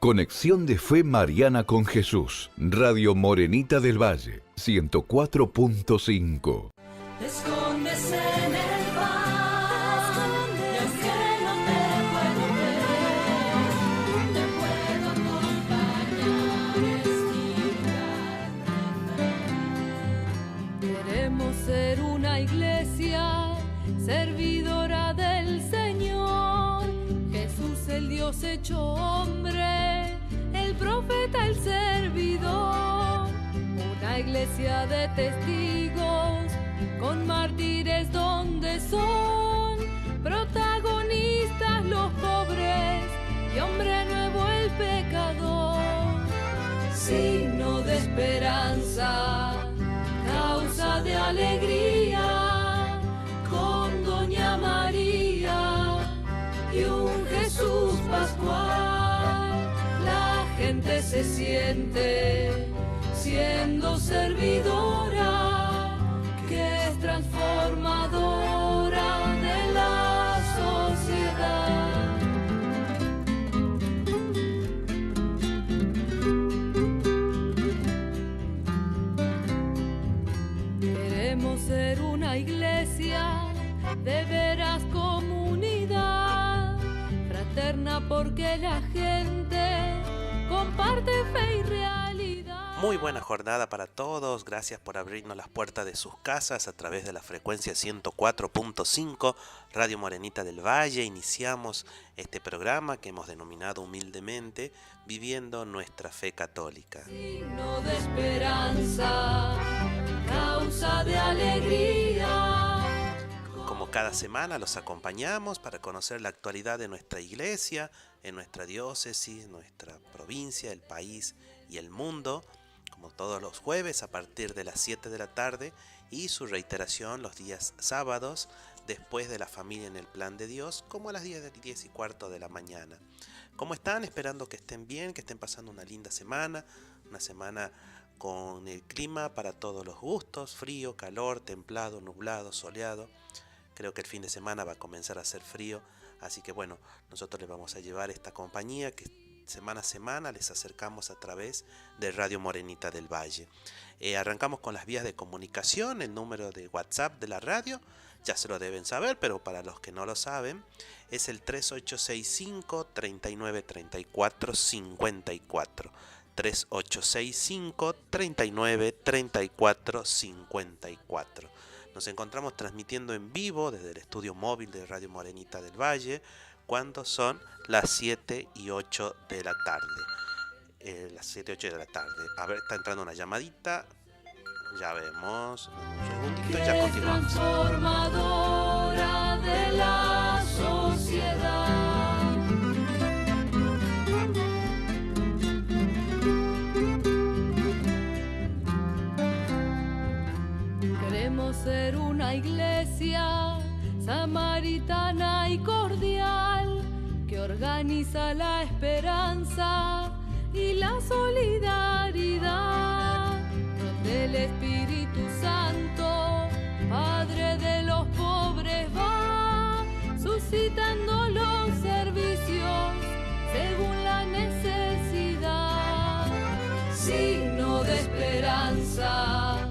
Conexión de Fe Mariana con Jesús. Radio Morenita del Valle, 104.5. Te escondes en el pan, y aunque no te puedo ver, te puedo acompañar, estirar. Queremos ser una iglesia servidora del Señor, Jesús el Dios hecho hombre, el profeta, el servidor, una iglesia de testigos con mártires donde son protagonistas los pobres y hombre nuevo el pecador, signo de esperanza, causa de alegría, con Doña María y un Jesús pascual, la gente se siente siendo servidora, que es transformadora de la sociedad. Queremos ser una iglesia de veras comunidad, fraterna porque la gente comparte fe y realidad. Muy buena jornada para todos, gracias por abrirnos las puertas de sus casas a través de la frecuencia 104.5 Radio Morenita del Valle. Iniciamos este programa que hemos denominado humildemente Viviendo nuestra fe católica. Signo de esperanza, causa de alegría. Como cada semana los acompañamos para conocer la actualidad de nuestra iglesia, en nuestra diócesis, nuestra provincia, el país y el mundo, como todos los jueves a partir de las 7 de la tarde y su reiteración los días sábados después de La Familia en el Plan de Dios, como a las 10:15 de la mañana. ¿Cómo están? Esperando que estén bien, que estén pasando una linda semana, una semana con el clima para todos los gustos, frío, calor, templado, nublado, soleado. Creo que el fin de semana va a comenzar a hacer frío, así que bueno, nosotros les vamos a llevar esta compañía que semana a semana les acercamos a través de Radio Morenita del Valle. Arrancamos con las vías de comunicación, el número de WhatsApp de la radio, ya se lo deben saber, pero para los que no lo saben, es el 3865 3934 54. 3865 3934 54. Nos encontramos transmitiendo en vivo desde el estudio móvil de Radio Morenita del Valle cuando son las 7 y 8 de la tarde. Las 7 y 8 de la tarde. A ver, está entrando una llamadita. Ya vemos. Un segundito y ya continuamos. Transformadora de la sociedad. Queremos ser una iglesia samaritana y cordial, que organiza la esperanza y la solidaridad, donde el Espíritu Santo, Padre de los pobres, va suscitando los servicios según la necesidad, signo de esperanza,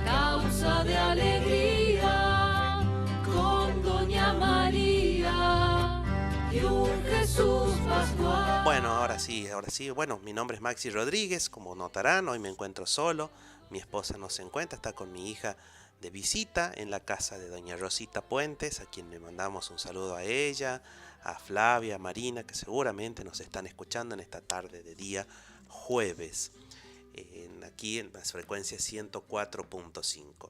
causa de alegría, con Doña María y un Jesús pascual. Bueno, ahora sí. Bueno, mi nombre es Maxi Rodríguez, como notarán, hoy me encuentro solo. Mi esposa no se encuentra, está con mi hija de visita en la casa de Doña Rosita Puentes, a quien le mandamos un saludo a ella, a Flavia, a Marina, que seguramente nos están escuchando en esta tarde de día jueves. Aquí en las frecuencias 104.5.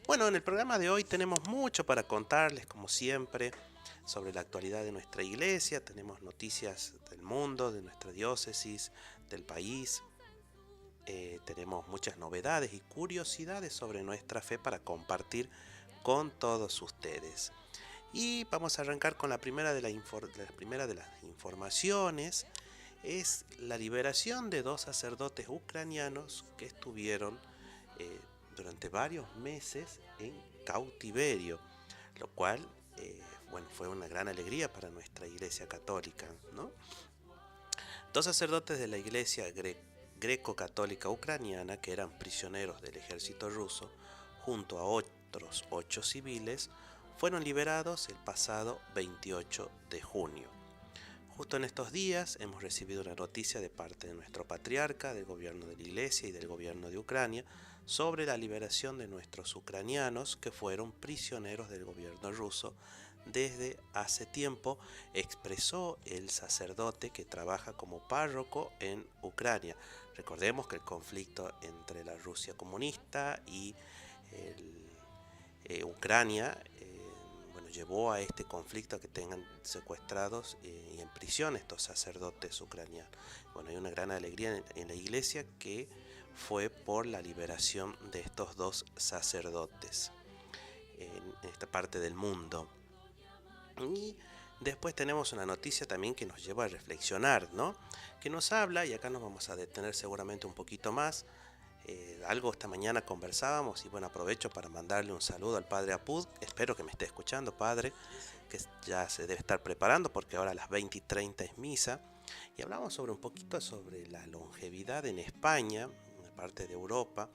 Bueno, en el programa de hoy tenemos mucho para contarles, como siempre, sobre la actualidad de nuestra iglesia. Tenemos noticias del mundo, de nuestra diócesis, del país. Tenemos muchas novedades y curiosidades sobre nuestra fe para compartir con todos ustedes. Y vamos a arrancar con la primera de las informaciones. Es la liberación de 2 sacerdotes ucranianos que estuvieron durante varios meses en cautiverio, lo cual fue una gran alegría para nuestra Iglesia Católica, ¿no? Dos sacerdotes de la iglesia greco-católica ucraniana, que eran prisioneros del ejército ruso, junto a otros 8 civiles, fueron liberados el pasado 28 de junio. Justo en estos días hemos recibido una noticia de parte de nuestro patriarca, del gobierno de la iglesia y del gobierno de Ucrania sobre la liberación de nuestros ucranianos que fueron prisioneros del gobierno ruso desde hace tiempo, expresó el sacerdote que trabaja como párroco en Ucrania. Recordemos que el conflicto entre la Rusia comunista y Ucrania llevó a este conflicto a que tengan secuestrados y en prisión estos sacerdotes ucranianos. Hay una gran alegría en la iglesia que fue por la liberación de estos dos sacerdotes en esta parte del mundo. Y después tenemos una noticia también que nos lleva a reflexionar, ¿no? Que nos habla, y acá nos vamos a detener seguramente un poquito más. Algo esta mañana conversábamos y aprovecho para mandarle un saludo al padre Apud. Espero que me esté escuchando, padre, que ya se debe estar preparando porque ahora a las 20:30 es misa. Y hablamos sobre un poquito sobre la longevidad en España, en parte de Europa,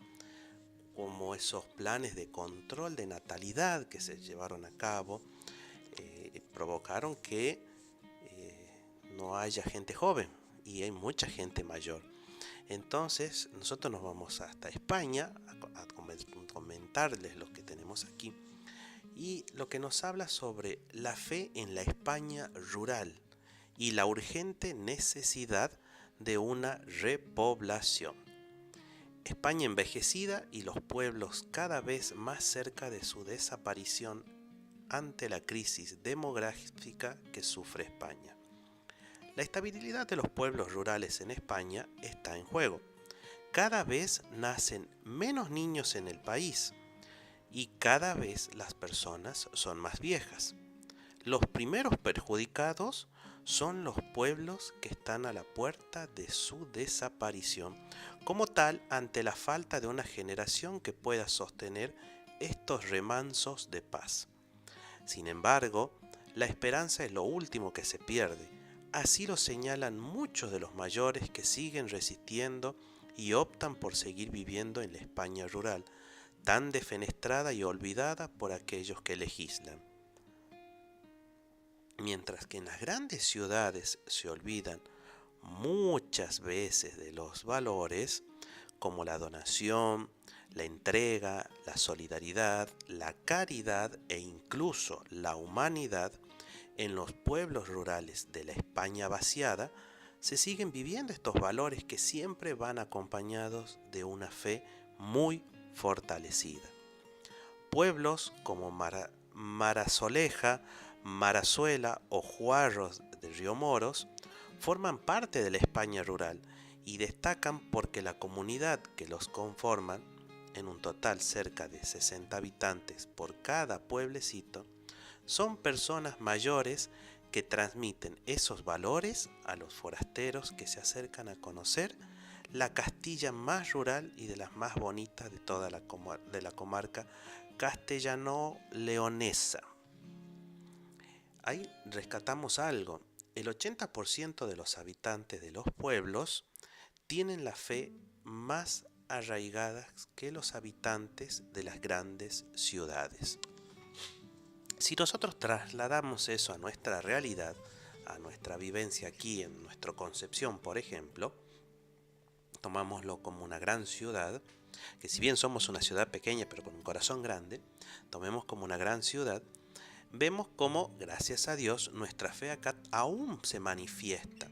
como esos planes de control de natalidad que se llevaron a cabo provocaron que no haya gente joven y hay mucha gente mayor. Entonces nosotros nos vamos hasta España a comentarles lo que tenemos aquí y lo que nos habla sobre la fe en la España rural y la urgente necesidad de una repoblación. España envejecida y los pueblos cada vez más cerca de su desaparición ante la crisis demográfica que sufre España. La estabilidad de los pueblos rurales en España está en juego. Cada vez nacen menos niños en el país y cada vez las personas son más viejas. Los primeros perjudicados son los pueblos que están a la puerta de su desaparición, como tal ante la falta de una generación que pueda sostener estos remansos de paz. Sin embargo, la esperanza es lo último que se pierde. Así lo señalan muchos de los mayores que siguen resistiendo y optan por seguir viviendo en la España rural, tan defenestrada y olvidada por aquellos que legislan. Mientras que en las grandes ciudades se olvidan muchas veces de los valores como la donación, la entrega, la solidaridad, la caridad e incluso la humanidad, en los pueblos rurales de la España vaciada se siguen viviendo estos valores que siempre van acompañados de una fe muy fortalecida. Pueblos como Marasoleja, Marazuela o Juarros de Río Moros forman parte de la España rural y destacan porque la comunidad que los conforman, en un total cerca de 60 habitantes por cada pueblecito, son personas mayores que transmiten esos valores a los forasteros que se acercan a conocer la Castilla más rural y de las más bonitas de toda la comarca castellano-leonesa. Ahí rescatamos algo. El 80% de los habitantes de los pueblos tienen la fe más arraigada que los habitantes de las grandes ciudades. Si nosotros trasladamos eso a nuestra realidad, a nuestra vivencia aquí en nuestra Concepción, por ejemplo, tomámoslo como una gran ciudad, que si bien somos una ciudad pequeña pero con un corazón grande, tomemos como una gran ciudad, vemos cómo, gracias a Dios, nuestra fe acá aún se manifiesta.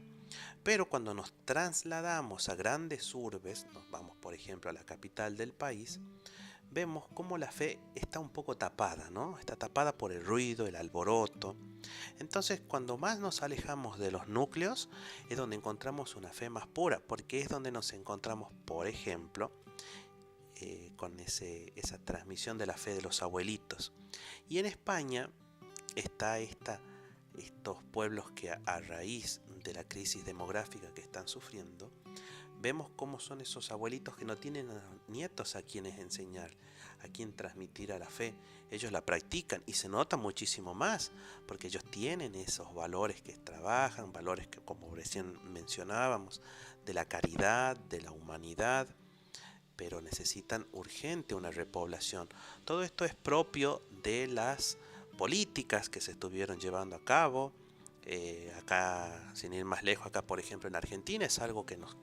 Pero cuando nos trasladamos a grandes urbes, nos vamos por ejemplo a la capital del país, vemos cómo la fe está un poco tapada, ¿no? Está tapada por el ruido, el alboroto. Entonces, cuando más nos alejamos de los núcleos, es donde encontramos una fe más pura, porque es donde nos encontramos, por ejemplo, con esa transmisión de la fe de los abuelitos. Y en España está estos pueblos que a raíz de la crisis demográfica que están sufriendo, vemos cómo son esos abuelitos que no tienen nietos a quienes enseñar, a quien transmitir a la fe. Ellos la practican y se nota muchísimo más, porque ellos tienen esos valores que trabajan, valores que, como recién mencionábamos, de la caridad, de la humanidad, pero necesitan urgente una repoblación. Todo esto es propio de las políticas que se estuvieron llevando a cabo. Acá, sin ir más lejos, acá por ejemplo en Argentina es algo que nos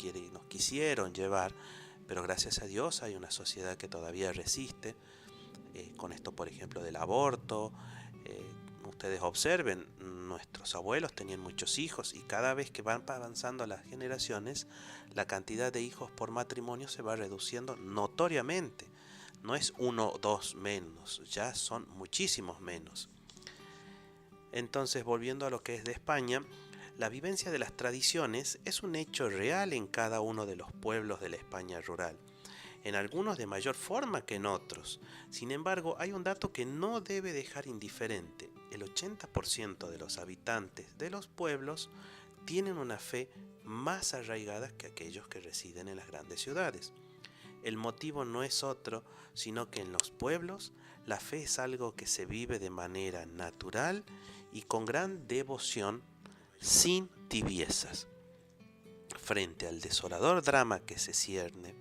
quisieron llevar, pero gracias a Dios hay una sociedad que todavía resiste. Con esto por ejemplo del aborto, ustedes observen, nuestros abuelos tenían muchos hijos y cada vez que van avanzando las generaciones, la cantidad de hijos por matrimonio se va reduciendo notoriamente. No es uno o dos menos, ya son muchísimos menos. Entonces, volviendo a lo que es de España, la vivencia de las tradiciones es un hecho real en cada uno de los pueblos de la España rural, en algunos de mayor forma que en otros. Sin embargo, hay un dato que no debe dejar indiferente. El 80% de los habitantes de los pueblos tienen una fe más arraigada que aquellos que residen en las grandes ciudades. El motivo no es otro, sino que en los pueblos la fe es algo que se vive de manera natural y con gran devoción, sin tibiezas. Frente al desolador drama que se cierne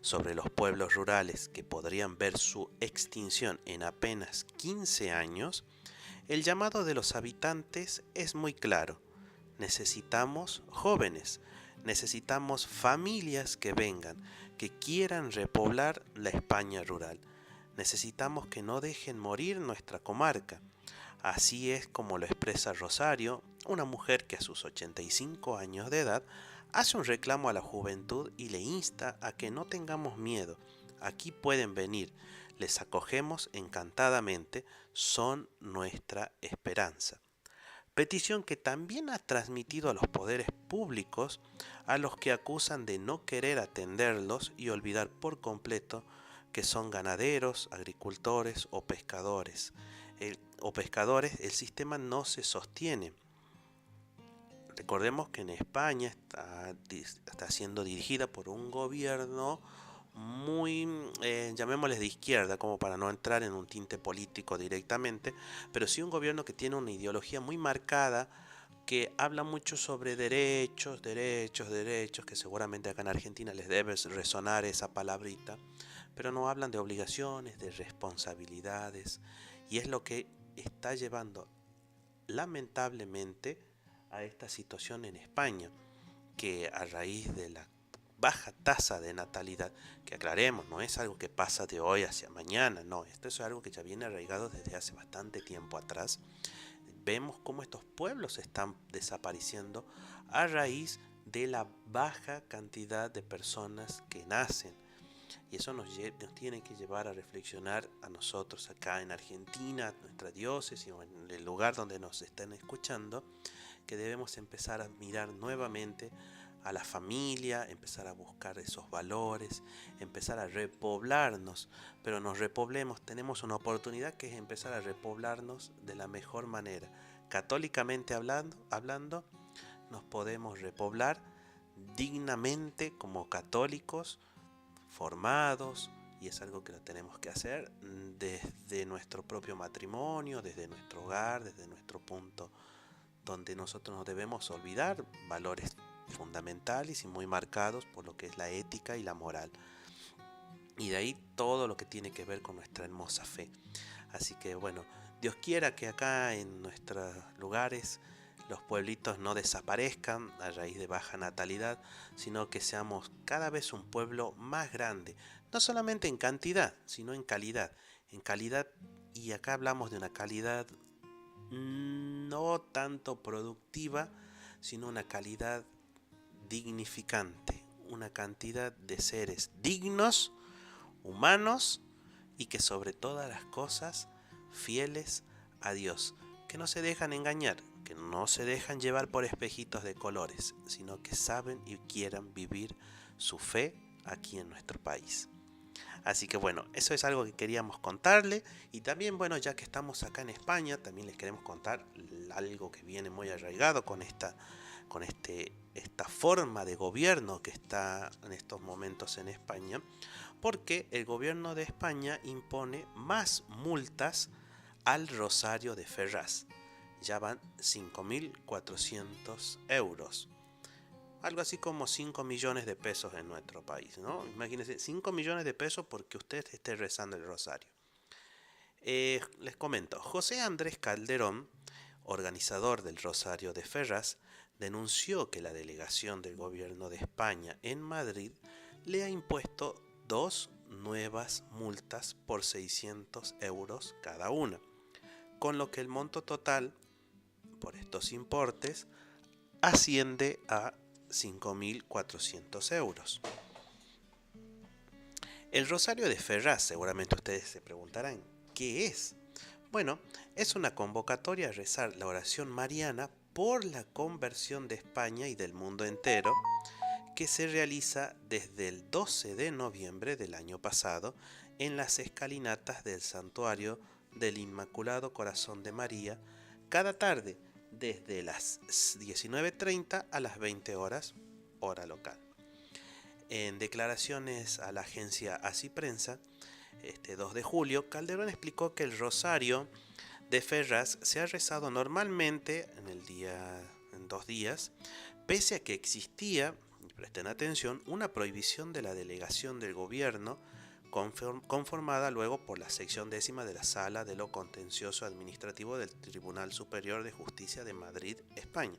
sobre los pueblos rurales que podrían ver su extinción en apenas 15 años, el llamado de los habitantes es muy claro. Necesitamos jóvenes, necesitamos familias que vengan, que quieran repoblar la España rural. Necesitamos que no dejen morir nuestra comarca. Así es como lo expresa Rosario, una mujer que a sus 85 años de edad hace un reclamo a la juventud y le insta a que no tengamos miedo. Aquí pueden venir, les acogemos encantadamente, son nuestra esperanza. Petición que también ha transmitido a los poderes públicos, a los que acusan de no querer atenderlos y olvidar por completo que son ganaderos, agricultores o pescadores. El sistema no se sostiene. Recordemos que en España está siendo dirigida por un gobierno muy, llamémosles de izquierda, como para no entrar en un tinte político directamente, pero sí un gobierno que tiene una ideología muy marcada, que habla mucho sobre derechos, que seguramente acá en Argentina les debe resonar esa palabrita, pero no hablan de obligaciones, de responsabilidades, y es lo que está llevando lamentablemente a esta situación en España, que a raíz de la baja tasa de natalidad, que aclaremos, no es algo que pasa de hoy hacia mañana, no, esto es algo que ya viene arraigado desde hace bastante tiempo atrás. Vemos cómo estos pueblos están desapareciendo a raíz de la baja cantidad de personas que nacen. Y eso nos tiene que llevar a reflexionar a nosotros acá en Argentina, nuestra diócesis o en el lugar donde nos estén escuchando, que debemos empezar a mirar nuevamente a la familia, empezar a buscar esos valores, empezar a repoblarnos, pero nos repoblemos, tenemos una oportunidad que es empezar a repoblarnos de la mejor manera. Católicamente hablando, nos podemos repoblar dignamente como católicos, formados, y es algo que lo tenemos que hacer desde nuestro propio matrimonio, desde nuestro hogar, desde nuestro punto donde nosotros no debemos olvidar valores fundamentales y muy marcados por lo que es la ética y la moral, y de ahí todo lo que tiene que ver con nuestra hermosa fe. Así que bueno, Dios quiera que acá en nuestros lugares los pueblitos no desaparezcan a raíz de baja natalidad, sino que seamos cada vez un pueblo más grande, no solamente en cantidad, sino en calidad. En calidad, y acá hablamos de una calidad no tanto productiva, sino una calidad dignificante, una cantidad de seres dignos, humanos y que sobre todas las cosas fieles a Dios, que no se dejan engañar, que no se dejan llevar por espejitos de colores, sino que saben y quieran vivir su fe aquí en nuestro país. Así que bueno, eso es algo que queríamos contarle. Y también, bueno, ya que estamos acá en España, también les queremos contar algo que viene muy arraigado con esta forma de gobierno que está en estos momentos en España, porque el gobierno de España impone más multas al Rosario de Ferraz. Ya van 5.400 euros. Algo así como 5 millones de pesos en nuestro país, ¿no? Imagínense, 5 millones de pesos porque usted esté rezando el rosario. Les comento, José Andrés Calderón, organizador del Rosario de Ferraz, denunció que la delegación del gobierno de España en Madrid le ha impuesto 2 nuevas multas por 600 euros cada una, con lo que el monto total por estos importes asciende a 5.400 euros. El Rosario de Ferraz, seguramente ustedes se preguntarán, ¿qué es? Bueno, es una convocatoria a rezar la oración mariana por la conversión de España y del mundo entero, que se realiza desde el 12 de noviembre del año pasado en las escalinatas del Santuario del Inmaculado Corazón de María, cada tarde desde las 19:30 a las 20 horas, hora local. En declaraciones a la agencia Así Prensa, este 2 de julio, Calderón explicó que el Rosario de Ferraz se ha rezado normalmente en 2 días, pese a que existía, y presten atención, una prohibición de la delegación del gobierno conformada luego por la sección 10ª de la Sala de lo Contencioso Administrativo del Tribunal Superior de Justicia de Madrid, España.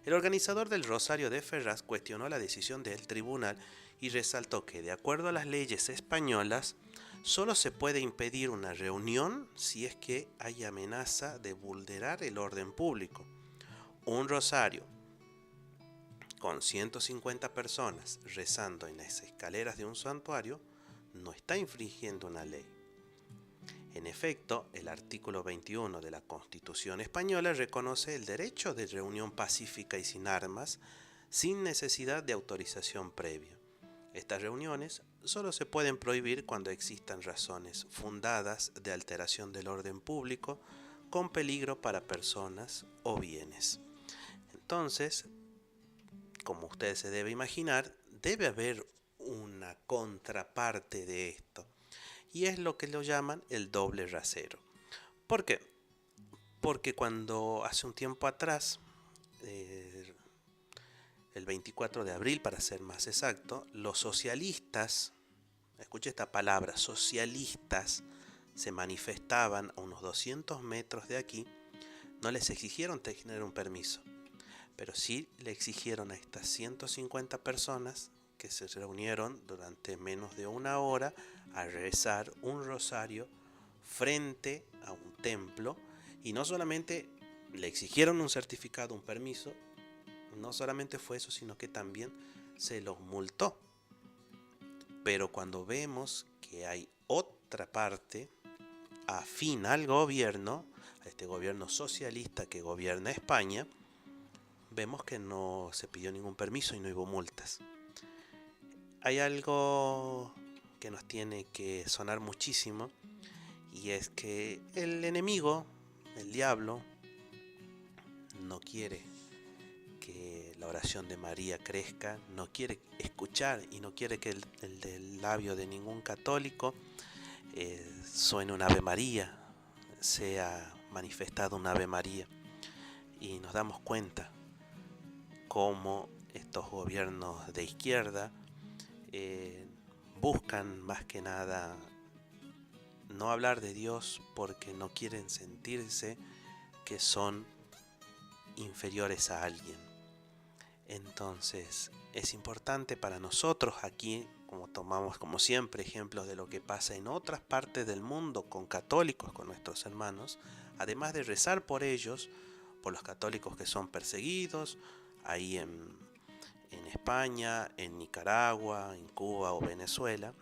El organizador del Rosario de Ferraz cuestionó la decisión del tribunal y resaltó que, de acuerdo a las leyes españolas, solo se puede impedir una reunión si es que hay amenaza de vulnerar el orden público. Un rosario con 150 personas rezando en las escaleras de un santuario no está infringiendo una ley. En efecto, el artículo 21 de la Constitución española reconoce el derecho de reunión pacífica y sin armas, sin necesidad de autorización previa. Estas reuniones solo se pueden prohibir cuando existan razones fundadas de alteración del orden público con peligro para personas o bienes. Entonces, como usted se debe imaginar, debe haber una contraparte de esto. Y es lo que lo llaman el doble rasero. ¿Por qué? Porque cuando hace un tiempo atrás, el 24 de abril para ser más exacto, los socialistas, escuche esta palabra, socialistas, se manifestaban a unos 200 metros de aquí, no les exigieron tener un permiso, pero sí le exigieron a estas 150 personas que se reunieron durante menos de una hora a rezar un rosario frente a un templo, y no solamente le exigieron un certificado, un permiso, no solamente fue eso, sino que también se los multó. Pero cuando vemos que hay otra parte afín al gobierno, a este gobierno socialista que gobierna España, vemos que no se pidió ningún permiso y no hubo multas. Hay algo que nos tiene que sonar muchísimo, y es que el enemigo, el diablo, no quiere que la oración de María crezca, no quiere escuchar y no quiere que el del labio de ningún católico suene un Ave María, sea manifestado un Ave María. Y nos damos cuenta cómo estos gobiernos de izquierda buscan más que nada no hablar de Dios porque no quieren sentirse que son inferiores a alguien. Entonces es importante para nosotros aquí, como tomamos como siempre ejemplos de lo que pasa en otras partes del mundo con católicos, con nuestros hermanos, además de rezar por ellos, por los católicos que son perseguidos ahí en España, en Nicaragua, en Cuba o Venezuela,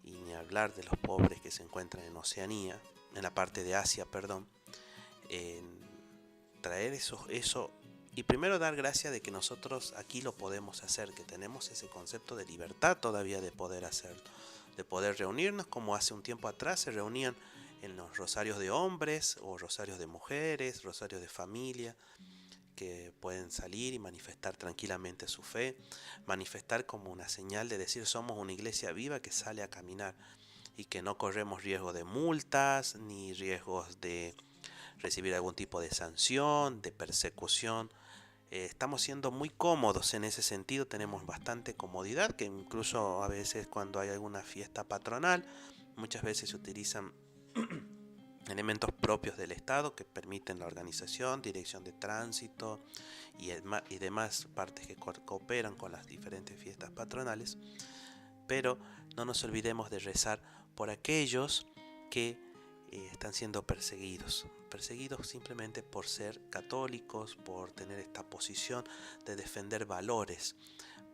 y ni hablar de los pobres que se encuentran en Oceanía, en la parte de Asia, perdón, traer eso y primero dar gracias de que nosotros aquí lo podemos hacer, que tenemos ese concepto de libertad todavía de poder hacerlo. de poder reunirnos, como hace un tiempo atrás se reunían en los rosarios de hombres o rosarios de mujeres, rosarios de familia, que pueden salir y manifestar tranquilamente su fe, manifestar como una señal de decir somos una iglesia viva que sale a caminar y que no corremos riesgo de multas ni riesgos de recibir algún tipo de sanción, de persecución. Estamos siendo muy cómodos en ese sentido, tenemos bastante comodidad, que incluso a veces cuando hay alguna fiesta patronal, muchas veces se utilizan elementos propios del Estado que permiten la organización, dirección de tránsito y demás partes que cooperan con las diferentes fiestas patronales. Pero no nos olvidemos de rezar por aquellos que están siendo perseguidos simplemente por ser católicos, por tener esta posición de defender valores,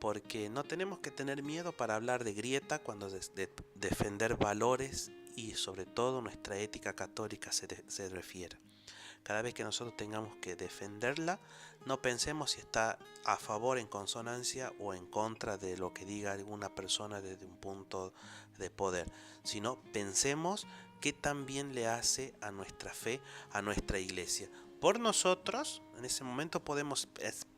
porque no tenemos que tener miedo para hablar de grieta cuando de defender valores y sobre todo nuestra ética católica se refiere. Cada vez que nosotros tengamos que defenderla, no pensemos si está a favor, en consonancia o en contra de lo que diga alguna persona desde un punto de poder, sino pensemos qué también le hace a nuestra fe, a nuestra iglesia. Por nosotros, en ese momento podemos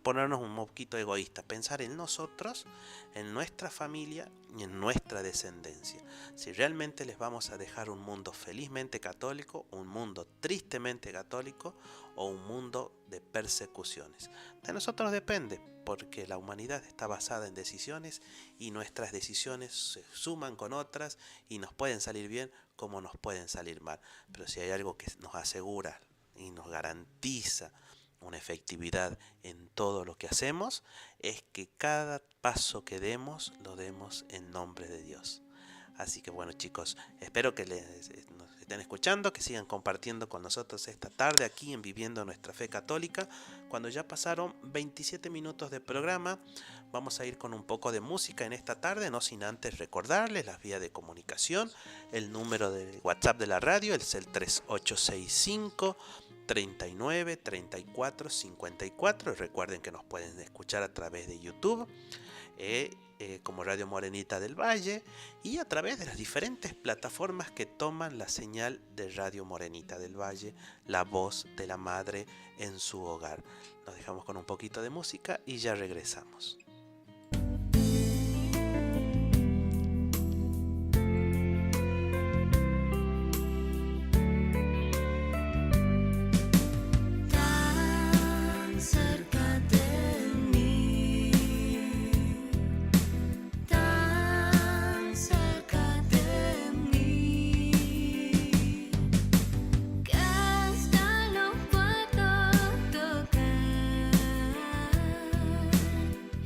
ponernos un poquito egoísta, pensar en nosotros, en nuestra familia y en nuestra descendencia. Si realmente les vamos a dejar un mundo felizmente católico, un mundo tristemente católico o un mundo de persecuciones. De nosotros depende, porque la humanidad está basada en decisiones y nuestras decisiones se suman con otras y nos pueden salir bien como nos pueden salir mal. Pero si hay algo que nos asegura y nos garantiza una efectividad en todo lo que hacemos, es que cada paso que demos, lo demos en nombre de Dios. Así que bueno, chicos, espero que nos estén escuchando, que sigan compartiendo con nosotros esta tarde aquí en Viviendo Nuestra Fe Católica. Cuando ya pasaron 27 minutos de programa, vamos a ir con un poco de música en esta tarde, no sin antes recordarles las vías de comunicación. El número de WhatsApp de la radio es el 3865 39 34 54. Y recuerden que nos pueden escuchar a través de YouTube como Radio Morenita del Valle y a través de las diferentes plataformas que toman la señal de Radio Morenita del Valle, la voz de la madre en su hogar. Nos dejamos con un poquito de música y ya regresamos.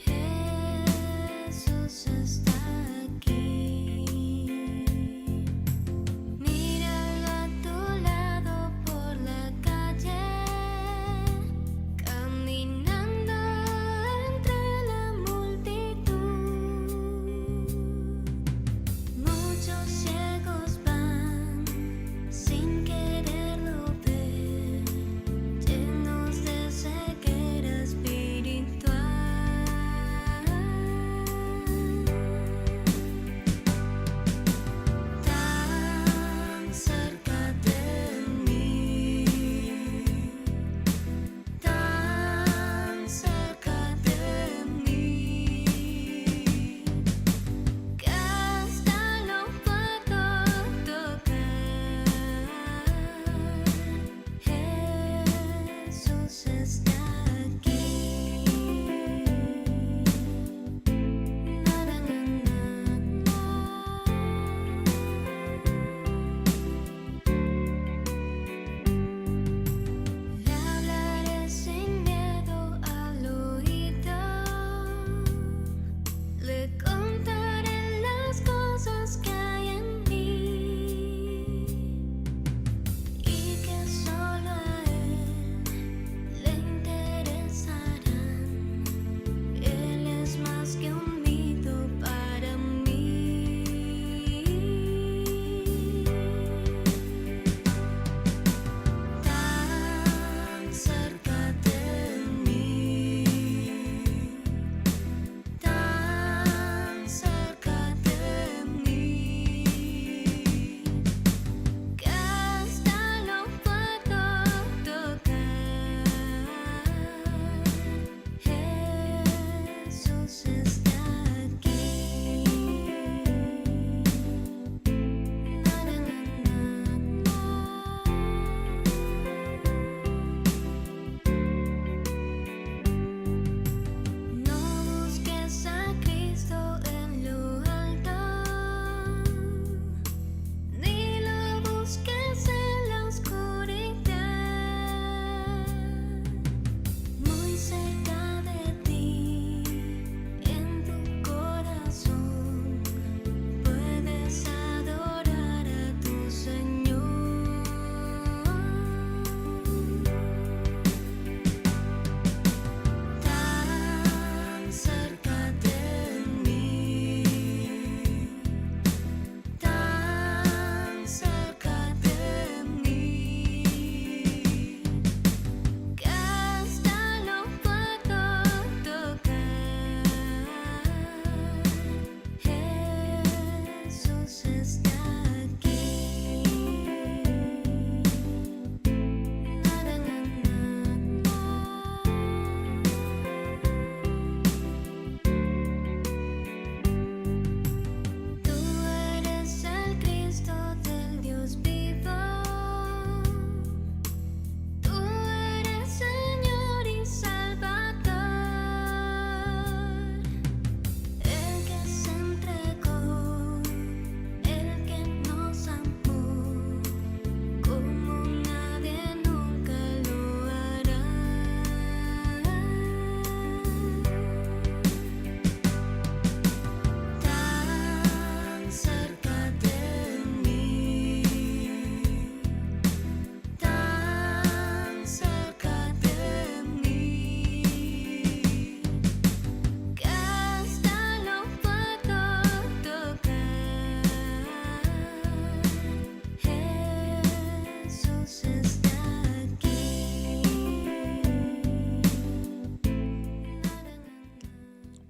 Hey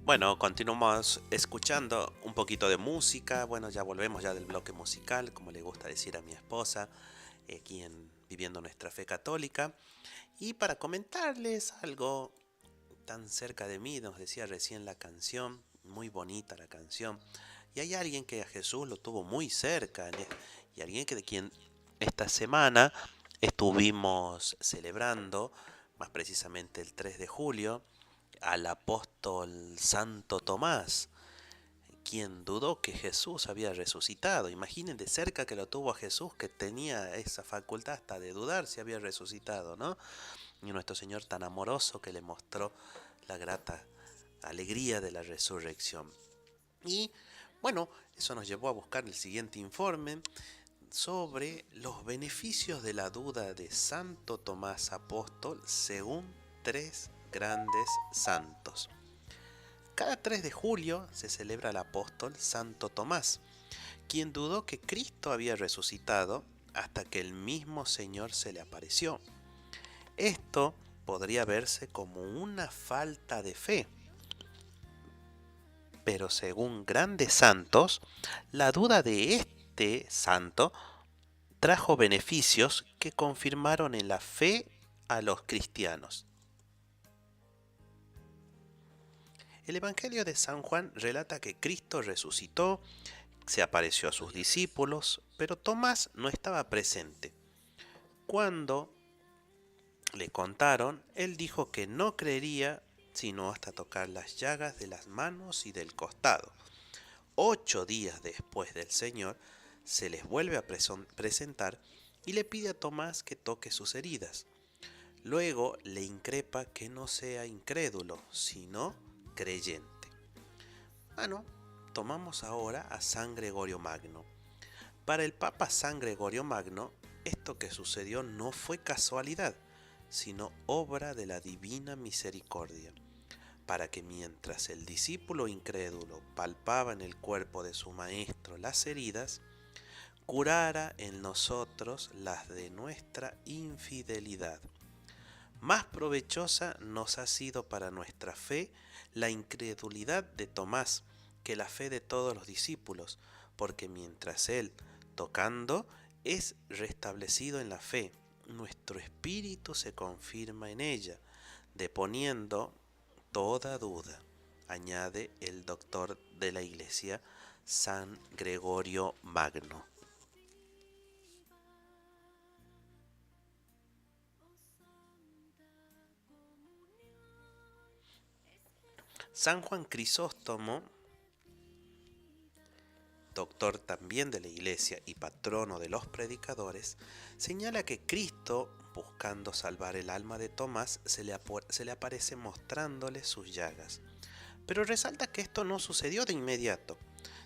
Bueno, continuamos escuchando un poquito de música. Bueno, ya volvemos ya del bloque musical, como le gusta decir a mi esposa, aquí en Viviendo Nuestra Fe Católica. Y para comentarles algo tan cerca de mí, nos decía recién la canción, muy bonita la canción. Y hay alguien que a Jesús lo tuvo muy cerca, y alguien que de quien esta semana estuvimos celebrando, más precisamente el 3 de julio, al apóstol Santo Tomás, quien dudó que Jesús había resucitado. Imaginen de cerca que lo tuvo a Jesús, que tenía esa facultad hasta de dudar si había resucitado, ¿no? Y nuestro Señor tan amoroso que le mostró la grata alegría de la resurrección. Y bueno, eso nos llevó a buscar el siguiente informe sobre los beneficios de la duda de Santo Tomás Apóstol según tres grandes santos. Cada 3 de julio se celebra el apóstol Santo Tomás, quien dudó que Cristo había resucitado hasta que el mismo Señor se le apareció. Esto podría verse como una falta de fe, pero según grandes santos, la duda de este santo trajo beneficios que confirmaron en la fe a los cristianos. El Evangelio de San Juan relata que Cristo resucitó, se apareció a sus discípulos, pero Tomás no estaba presente. Cuando le contaron, él dijo que no creería sino hasta tocar las llagas de las manos y del costado. 8 días después del Señor, se les vuelve a presentar y le pide a Tomás que toque sus heridas. Luego le increpa que no sea incrédulo, sino creyente. Bueno, tomamos ahora a San Gregorio Magno. Para el Papa San Gregorio Magno, esto que sucedió no fue casualidad, sino obra de la divina misericordia, para que mientras el discípulo incrédulo palpaba en el cuerpo de su maestro las heridas, curara en nosotros las de nuestra infidelidad. Más provechosa nos ha sido para nuestra fe la incredulidad de Tomás que la fe de todos los discípulos, porque mientras él, tocando, es restablecido en la fe, nuestro espíritu se confirma en ella, deponiendo toda duda, añade el doctor de la Iglesia, San Gregorio Magno. San Juan Crisóstomo, doctor también de la Iglesia y patrono de los predicadores, señala que Cristo, buscando salvar el alma de Tomás, se le aparece mostrándole sus llagas. Pero resalta que esto no sucedió de inmediato,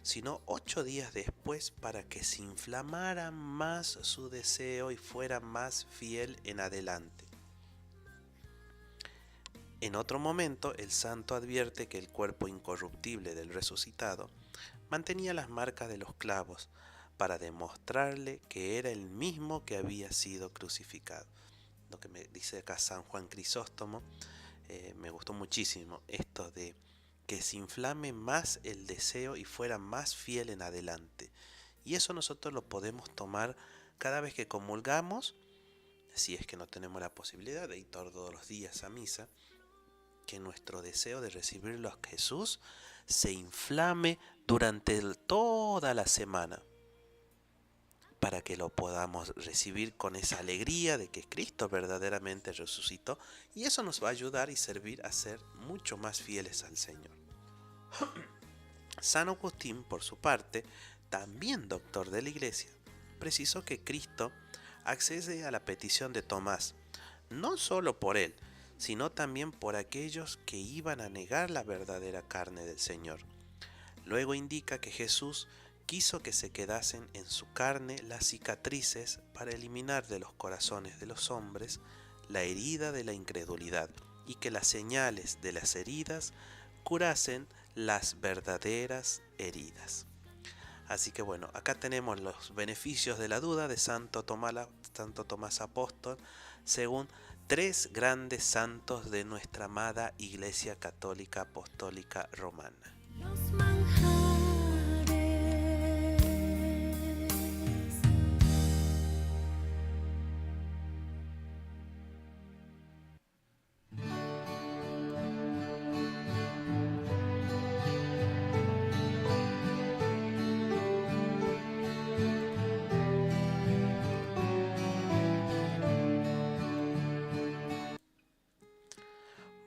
sino 8 días después, para que se inflamara más su deseo y fuera más fiel en adelante. En otro momento, el santo advierte que el cuerpo incorruptible del resucitado mantenía las marcas de los clavos para demostrarle que era el mismo que había sido crucificado. Lo que me dice acá San Juan Crisóstomo, me gustó muchísimo, esto de que se inflame más el deseo y fuera más fiel en adelante. Y eso nosotros lo podemos tomar cada vez que comulgamos, si es que no tenemos la posibilidad de ir todos los días a misa, que nuestro deseo de recibirlo a Jesús se inflame durante toda la semana, para que lo podamos recibir con esa alegría de que Cristo verdaderamente resucitó, y eso nos va a ayudar y servir a ser mucho más fieles al Señor. San Agustín, por su parte, también doctor de la Iglesia, precisó que Cristo accede a la petición de Tomás, no solo por él, sino también por aquellos que iban a negar la verdadera carne del Señor. Luego indica que Jesús quiso que se quedasen en su carne las cicatrices para eliminar de los corazones de los hombres la herida de la incredulidad, y que las señales de las heridas curasen las verdaderas heridas. Así que bueno, acá tenemos los beneficios de la duda de Santo Tomás Apóstol según tres grandes santos de nuestra amada Iglesia Católica Apostólica Romana. Los manjares.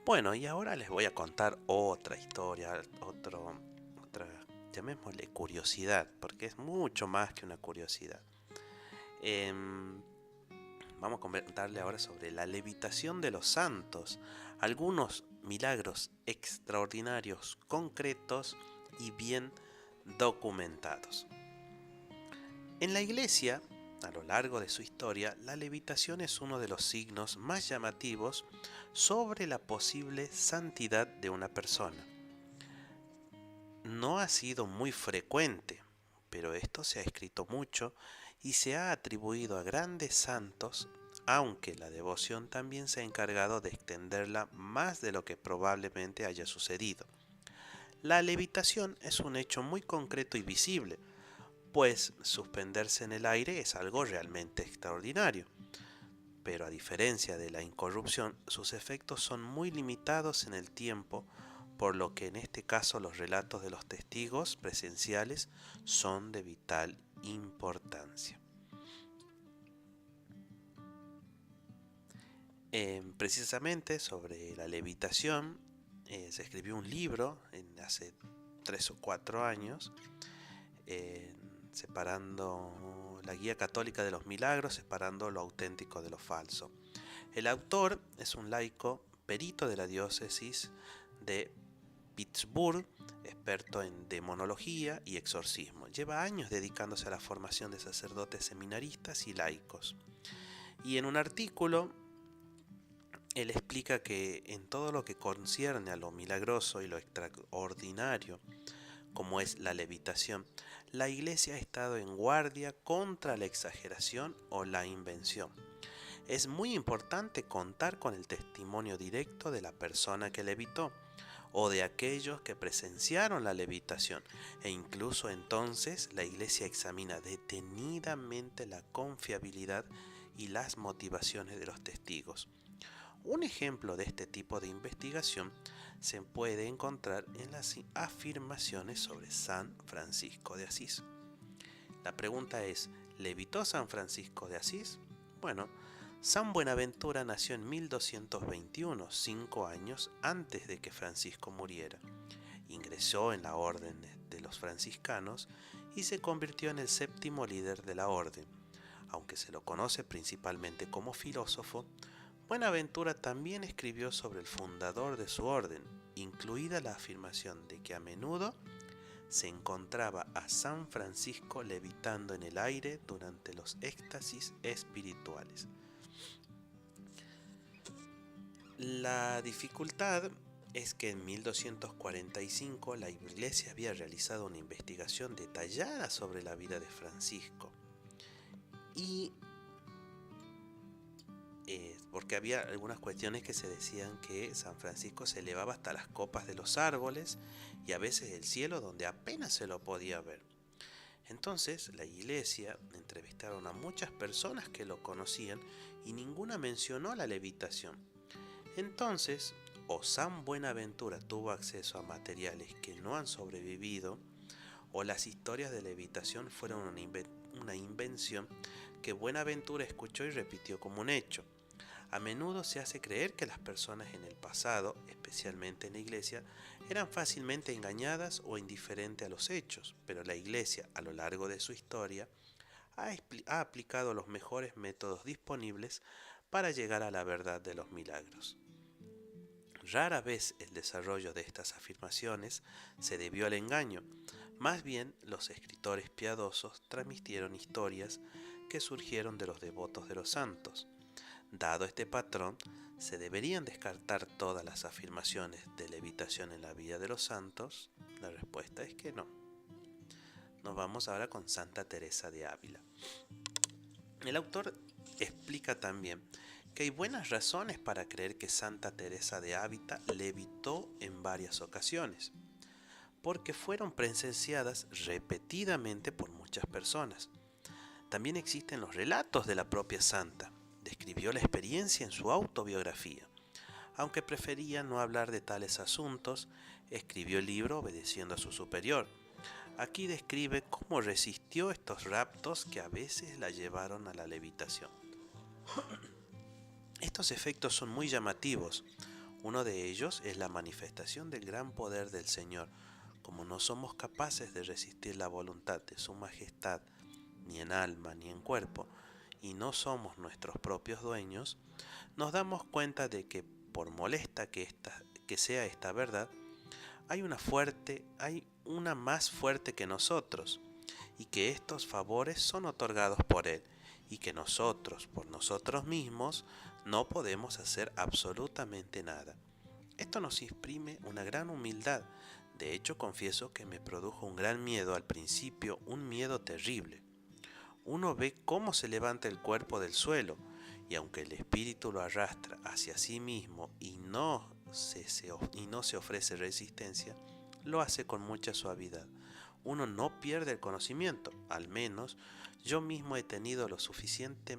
Bueno, y ahora les voy a contar otra historia, otra, llamémosle curiosidad, porque es mucho más que una curiosidad. Vamos a comentarle ahora sobre la levitación de los santos, algunos milagros extraordinarios, concretos y bien documentados. En la Iglesia, a lo largo de su historia, la levitación es uno de los signos más llamativos sobre la posible santidad de una persona. No ha sido muy frecuente, pero esto se ha escrito mucho y se ha atribuido a grandes santos, aunque la devoción también se ha encargado de extenderla más de lo que probablemente haya sucedido. La levitación es un hecho muy concreto y visible, pues suspenderse en el aire es algo realmente extraordinario. Pero a diferencia de la incorrupción, sus efectos son muy limitados en el tiempo, por lo que en este caso los relatos de los testigos presenciales son de vital importancia. Precisamente sobre la levitación se escribió un libro hace 3 o 4 años, separando la Guía Católica de los Milagros, separando lo auténtico de lo falso. El autor es un laico perito de la diócesis de Pittsburgh, experto en demonología y exorcismo. Lleva años dedicándose a la formación de sacerdotes seminaristas y laicos. Y en un artículo, él explica que en todo lo que concierne a lo milagroso y lo extraordinario, como es la levitación, la Iglesia ha estado en guardia contra la exageración o la invención. Es muy importante contar con el testimonio directo de la persona que levitó o de aquellos que presenciaron la levitación, e incluso entonces la Iglesia examina detenidamente la confiabilidad y las motivaciones de los testigos. Un ejemplo de este tipo de investigación se puede encontrar en las afirmaciones sobre San Francisco de Asís. La pregunta es, ¿levitó San Francisco de Asís? Bueno, San Buenaventura nació en 1221, 5 años antes de que Francisco muriera. Ingresó en la orden de los franciscanos y se convirtió en el 7º líder de la orden. Aunque se lo conoce principalmente como filósofo, Buenaventura también escribió sobre el fundador de su orden, incluida la afirmación de que a menudo se encontraba a San Francisco levitando en el aire durante los éxtasis espirituales. La dificultad es que en 1245 la Iglesia había realizado una investigación detallada sobre la vida de Francisco y porque había algunas cuestiones que se decían que San Francisco se elevaba hasta las copas de los árboles y a veces el cielo donde apenas se lo podía ver. Entonces la Iglesia entrevistaron a muchas personas que lo conocían y ninguna mencionó la levitación. Entonces, o San Buenaventura tuvo acceso a materiales que no han sobrevivido, o las historias de levitación fueron una invención que Buenaventura escuchó y repitió como un hecho. A menudo se hace creer que las personas en el pasado, especialmente en la Iglesia, eran fácilmente engañadas o indiferentes a los hechos, pero la Iglesia, a lo largo de su historia, ha aplicado los mejores métodos disponibles para llegar a la verdad de los milagros. Rara vez el desarrollo de estas afirmaciones se debió al engaño, más bien los escritores piadosos transmitieron historias que surgieron de los devotos de los santos. Dado este patrón, ¿se deberían descartar todas las afirmaciones de levitación en la vida de los santos? La respuesta es que no. Nos vamos ahora con Santa Teresa de Ávila. El autor explica también que hay buenas razones para creer que Santa Teresa de Ávila levitó en varias ocasiones, porque fueron presenciadas repetidamente por muchas personas. También existen los relatos de la propia santa. Describió la experiencia en su autobiografía. Aunque prefería no hablar de tales asuntos, escribió el libro obedeciendo a su superior. Aquí describe cómo resistió estos raptos que a veces la llevaron a la levitación. Estos efectos son muy llamativos. Uno de ellos es la manifestación del gran poder del Señor. Como no somos capaces de resistir la voluntad de su majestad, ni en alma ni en cuerpo, y no somos nuestros propios dueños, nos damos cuenta de que, por molesta que sea esta verdad, hay una más fuerte que nosotros, y que estos favores son otorgados por Él, y que nosotros, por nosotros mismos, no podemos hacer absolutamente nada. Esto nos imprime una gran humildad. De hecho, confieso que me produjo un gran miedo al principio, un miedo terrible. Uno ve cómo se levanta el cuerpo del suelo, y aunque el espíritu lo arrastra hacia sí mismo y no se ofrece resistencia, lo hace con mucha suavidad. Uno no pierde el conocimiento, al menos yo mismo he tenido lo suficiente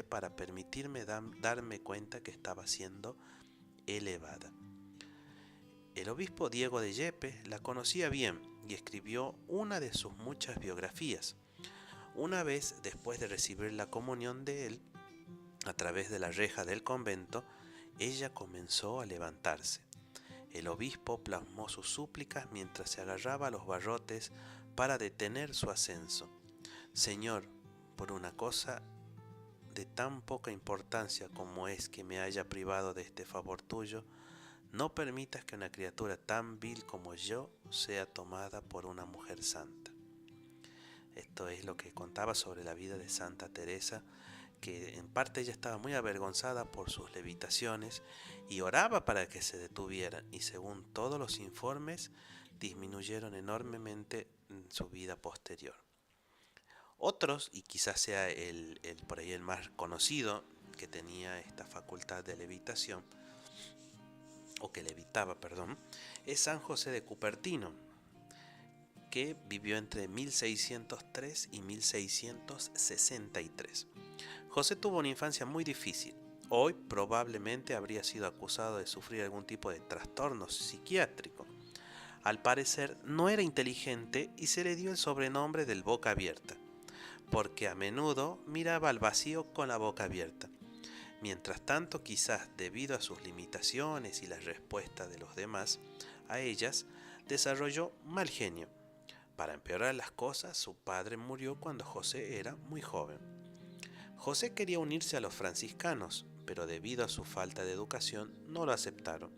para permitirme darme cuenta que estaba siendo elevada. El obispo Diego de Yepes la conocía bien y escribió una de sus muchas biografías. Una vez, después de recibir la comunión de él, a través de la reja del convento, ella comenzó a levantarse. El obispo plasmó sus súplicas mientras se agarraba a los barrotes para detener su ascenso. Señor, por una cosa de tan poca importancia como es que me haya privado de este favor tuyo, no permitas que una criatura tan vil como yo sea tomada por una mujer santa. Esto es lo que contaba sobre la vida de Santa Teresa, que en parte ella estaba muy avergonzada por sus levitaciones y oraba para que se detuvieran, y según todos los informes disminuyeron enormemente en su vida posterior. Otros, y quizás sea por ahí el más conocido, que tenía esta facultad de levitación, o que levitaba, es San José de Cupertino, que vivió entre 1603 y 1663. José tuvo una infancia muy difícil. Hoy probablemente habría sido acusado de sufrir algún tipo de trastorno psiquiátrico. Al parecer no era inteligente y se le dio el sobrenombre del boca abierta, porque a menudo miraba al vacío con la boca abierta. Mientras tanto, quizás debido a sus limitaciones y las respuestas de los demás a ellas, desarrolló mal genio. Para empeorar las cosas, su padre murió cuando José era muy joven. José quería unirse a los franciscanos, pero debido a su falta de educación no lo aceptaron.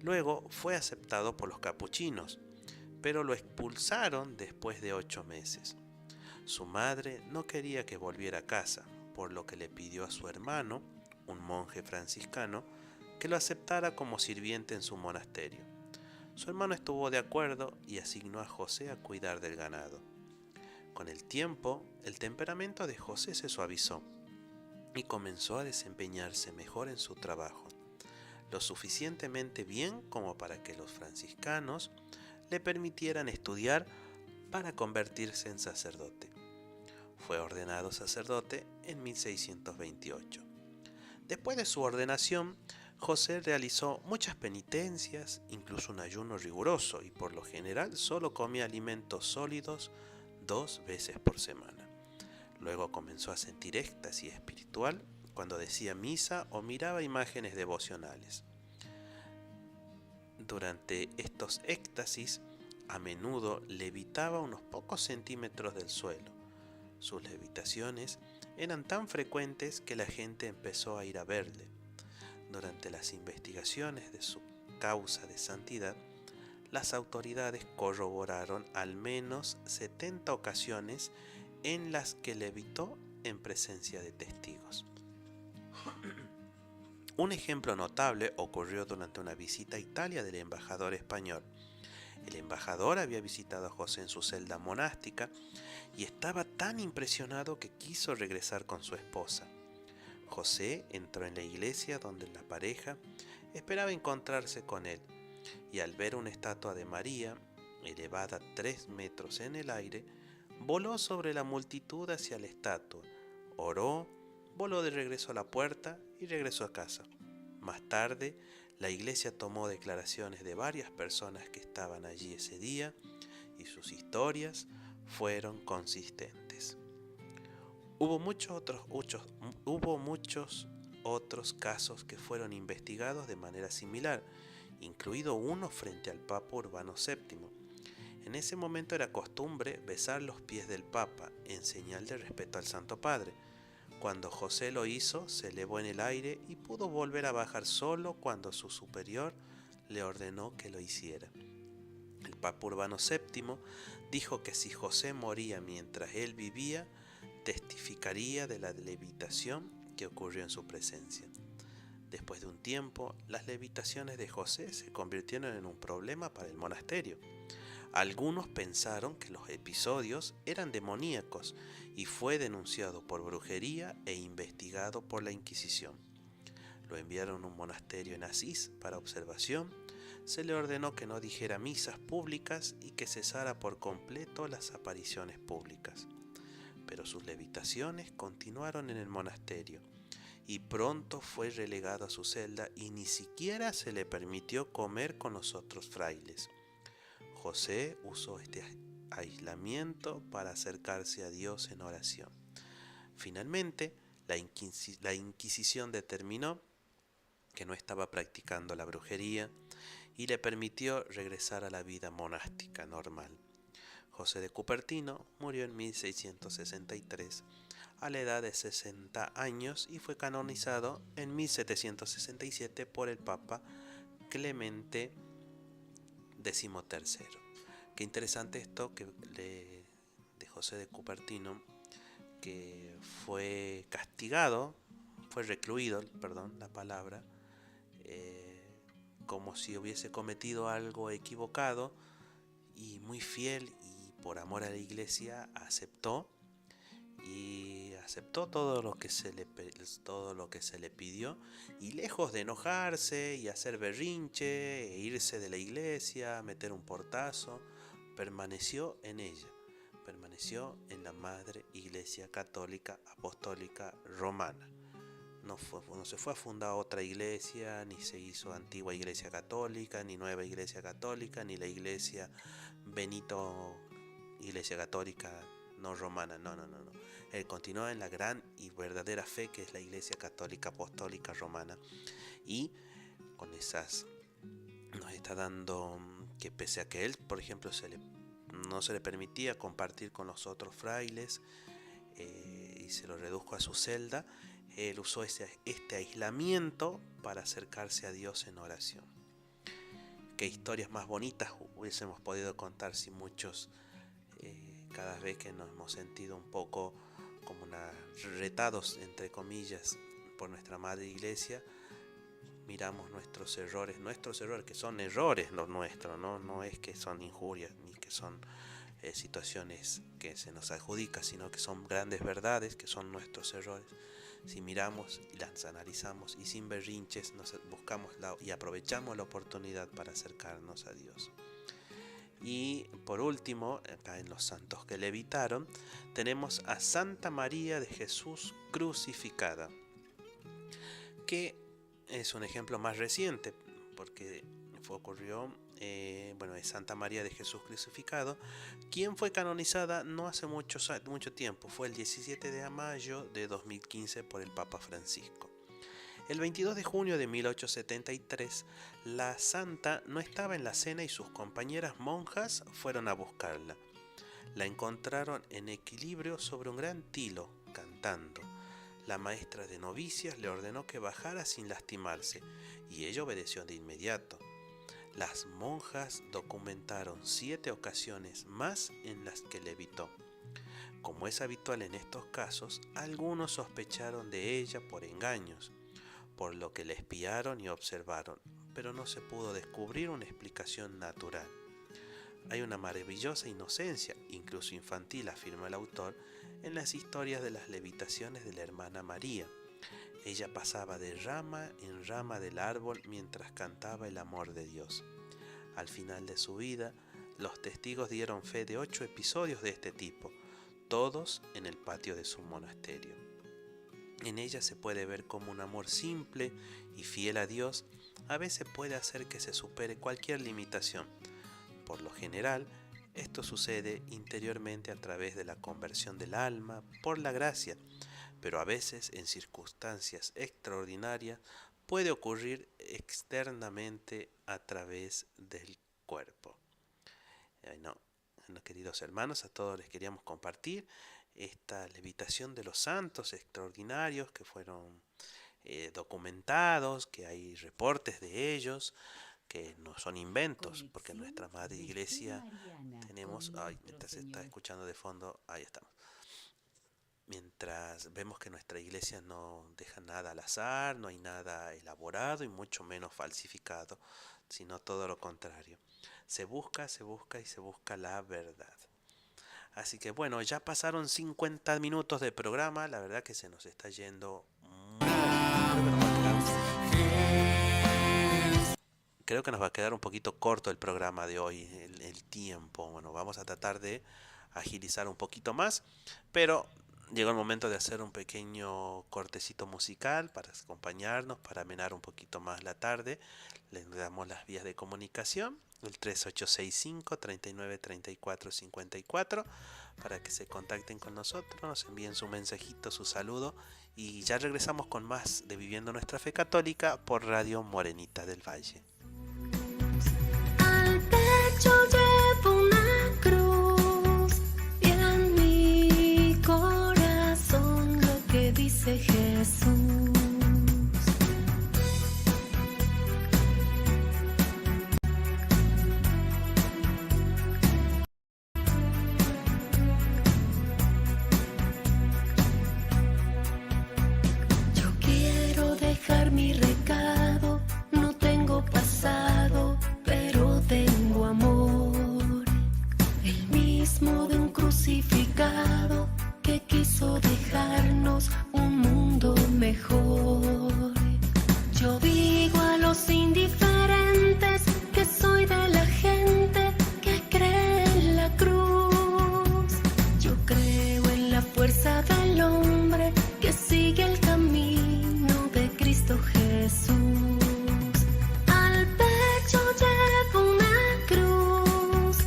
Luego fue aceptado por los capuchinos, pero lo expulsaron después de 8 meses. Su madre no quería que volviera a casa, por lo que le pidió a su hermano, un monje franciscano, que lo aceptara como sirviente en su monasterio. Su hermano estuvo de acuerdo y asignó a José a cuidar del ganado. Con el tiempo, el temperamento de José se suavizó y comenzó a desempeñarse mejor en su trabajo, lo suficientemente bien como para que los franciscanos le permitieran estudiar para convertirse en sacerdote. Fue ordenado sacerdote en 1628. Después de su ordenación, José realizó muchas penitencias, incluso un ayuno riguroso, y por lo general solo comía alimentos sólidos 2 veces por semana. Luego comenzó a sentir éxtasis espiritual cuando decía misa o miraba imágenes devocionales. Durante estos éxtasis, a menudo levitaba unos pocos centímetros del suelo. Sus levitaciones eran tan frecuentes que la gente empezó a ir a verle. Durante las investigaciones de su causa de santidad, las autoridades corroboraron al menos 70 ocasiones en las que levitó en presencia de testigos. Un ejemplo notable ocurrió durante una visita a Italia del embajador español. El embajador había visitado a José en su celda monástica y estaba tan impresionado que quiso regresar con su esposa. José entró en la iglesia donde la pareja esperaba encontrarse con él, y al ver una estatua de María, elevada 3 metros en el aire, voló sobre la multitud hacia la estatua, oró, voló de regreso a la puerta y regresó a casa. Más tarde, la iglesia tomó declaraciones de varias personas que estaban allí ese día y sus historias fueron consistentes. Hubo muchos otros casos que fueron investigados de manera similar, incluido uno frente al Papa Urbano VII. En ese momento era costumbre besar los pies del Papa en señal de respeto al Santo Padre. Cuando José lo hizo, se elevó en el aire y pudo volver a bajar solo cuando su superior le ordenó que lo hiciera. El Papa Urbano VII dijo que si José moría mientras él vivía, testificaría de la levitación que ocurrió en su presencia. Después de un tiempo, las levitaciones de José se convirtieron en un problema para el monasterio. Algunos pensaron que los episodios eran demoníacos y fue denunciado por brujería e investigado por la Inquisición. Lo enviaron a un monasterio en Asís para observación. Se le ordenó que no dijera misas públicas y que cesara por completo las apariciones públicas. Pero sus levitaciones continuaron en el monasterio y pronto fue relegado a su celda y ni siquiera se le permitió comer con los otros frailes. José usó este aislamiento para acercarse a Dios en oración. Finalmente, la Inquisición determinó que no estaba practicando la brujería y le permitió regresar a la vida monástica normal. José de Cupertino murió en 1663 a la edad de 60 años y fue canonizado en 1767 por el Papa Clemente XIII. Qué interesante esto de José de Cupertino, que fue castigado, fue recluido, como si hubiese cometido algo equivocado, y muy fiel y por amor a la iglesia aceptó todo lo que se le pidió, y lejos de enojarse y hacer berrinche e irse de la iglesia, meter un portazo, permaneció en ella, permaneció en la Madre Iglesia Católica Apostólica Romana. No se fue a fundar otra iglesia, ni se hizo antigua iglesia católica, ni nueva iglesia católica, ni la iglesia Benito, iglesia católica no romana, no. Él continúa en la gran y verdadera fe que es la iglesia católica apostólica romana, y con esas nos está dando que pese a que él, por ejemplo, no se le permitía compartir con los otros frailes y se lo redujo a su celda, él usó este aislamiento para acercarse a Dios en oración. Qué historias más bonitas hubiésemos podido contar si muchos, cada vez que nos hemos sentido un poco como retados, entre comillas, por nuestra Madre Iglesia, miramos nuestros errores que son errores los nuestros, no es que son injurias ni que son situaciones que se nos adjudica, sino que son grandes verdades que son nuestros errores. Si miramos y las analizamos y sin berrinches buscamos y aprovechamos la oportunidad para acercarnos a Dios. Y por último, acá en los santos que levitaron, tenemos a Santa María de Jesús crucificada, que es un ejemplo más reciente, porque ocurrió, es Santa María de Jesús crucificado, quien fue canonizada no hace mucho tiempo, fue el 17 de mayo de 2015 por el Papa Francisco. El 22 de junio de 1873, la santa no estaba en la cena y sus compañeras monjas fueron a buscarla. La encontraron en equilibrio sobre un gran tilo, cantando. La maestra de novicias le ordenó que bajara sin lastimarse, y ella obedeció de inmediato. Las monjas documentaron 7 ocasiones más en las que levitó. Como es habitual en estos casos, algunos sospecharon de ella por engaños, por lo que la espiaron y observaron, pero no se pudo descubrir una explicación natural. Hay una maravillosa inocencia, incluso infantil, afirma el autor, en las historias de las levitaciones de la hermana María. Ella pasaba de rama en rama del árbol mientras cantaba el amor de Dios. Al final de su vida, los testigos dieron fe de 8 episodios de este tipo, todos en el patio de su monasterio. En ella se puede ver cómo un amor simple y fiel a Dios a veces puede hacer que se supere cualquier limitación. Por lo general, esto sucede interiormente a través de la conversión del alma por la gracia, pero a veces en circunstancias extraordinarias puede ocurrir externamente a través del cuerpo. Bueno, queridos hermanos, a todos les queríamos compartir esta levitación de los santos extraordinarios que fueron documentados, que hay reportes de ellos, que no son inventos, porque en nuestra Madre Iglesia tenemos, mientras se está escuchando de fondo, ahí estamos. Mientras vemos que nuestra Iglesia no deja nada al azar, no hay nada elaborado y mucho menos falsificado, sino todo lo contrario. Se busca y se busca la verdad. Así que bueno, ya pasaron 50 minutos de programa, la verdad que se nos está yendo creo que nos va a quedar un poquito corto el programa de hoy, el tiempo. Bueno, vamos a tratar de agilizar un poquito más, pero llegó el momento de hacer un pequeño cortecito musical para acompañarnos, para amenar un poquito más la tarde. Les damos las vías de comunicación, el 3865-393454, para que se contacten con nosotros, nos envíen su mensajito, su saludo, y ya regresamos con más de Viviendo Nuestra Fe Católica por Radio Morenita del Valle. Al pecho llevo una cruz y en mi corazón lo que dice Jesús. Yo quiero dejar mi recado, no tengo pasado, pero tengo amor, el mismo de un crucificado que quiso dejarnos un mundo mejor. Yo digo a los indiferentes que soy de la gente que cree en la cruz. Yo creo en la fuerza del hombre que sigue el camino de Cristo Jesús. Al pecho llevo una cruz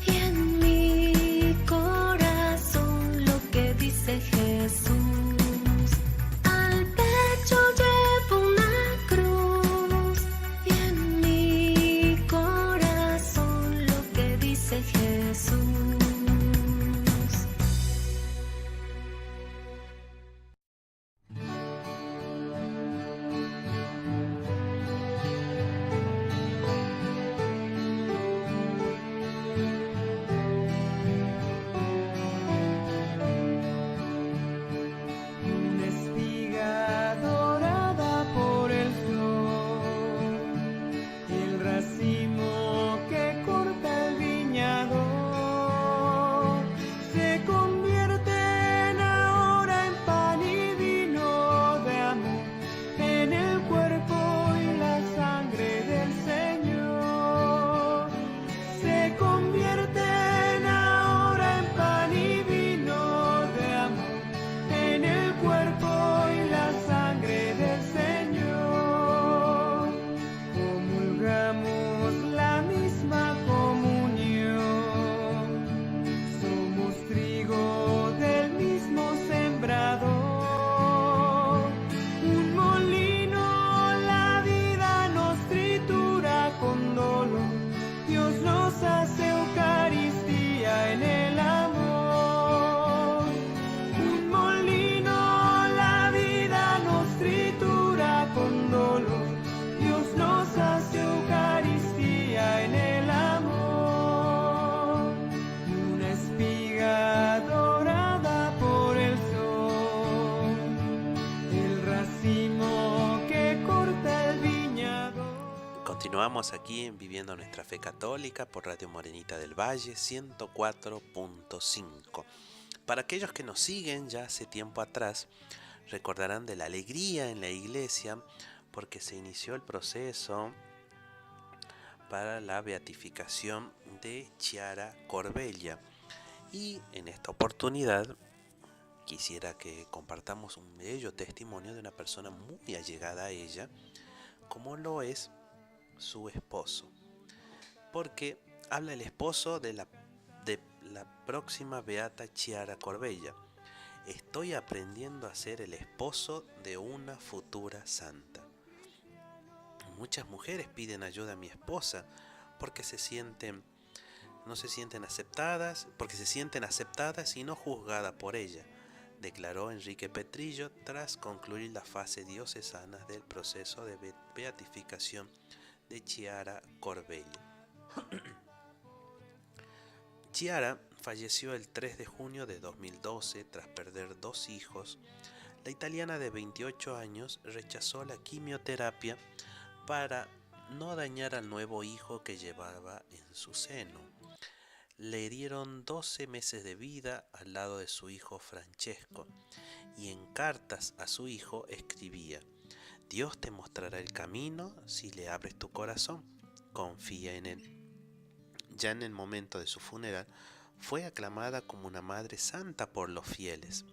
y en mi corazón lo que dice Jesús. Al pecho llevo una cruz y en mi corazón lo que dice Jesús. Continuamos aquí en Viviendo Nuestra Fe Católica por Radio Morenita del Valle 104.5. Para aquellos que nos siguen ya hace tiempo atrás, recordarán de la alegría en la iglesia porque se inició el proceso para la beatificación de Chiara Corbella. Y en esta oportunidad quisiera que compartamos un bello testimonio de una persona muy allegada a ella, como lo es su esposo, porque habla el esposo de la próxima beata Chiara Corbella. Estoy aprendiendo a ser el esposo de una futura santa. Muchas mujeres piden ayuda a mi esposa porque se sienten aceptadas y no juzgadas por ella, declaró Enrique Petrillo tras concluir la fase diocesana del proceso de beatificación de Chiara Corbella. Chiara falleció el 3 de junio de 2012 tras perder 2 hijos. La italiana de 28 años rechazó la quimioterapia para no dañar al nuevo hijo que llevaba en su seno. Le dieron 12 meses de vida al lado de su hijo Francesco, y en cartas a su hijo escribía: Dios te mostrará el camino si le abres tu corazón, confía en él. Ya en el momento de su funeral fue aclamada como una madre santa por los fieles.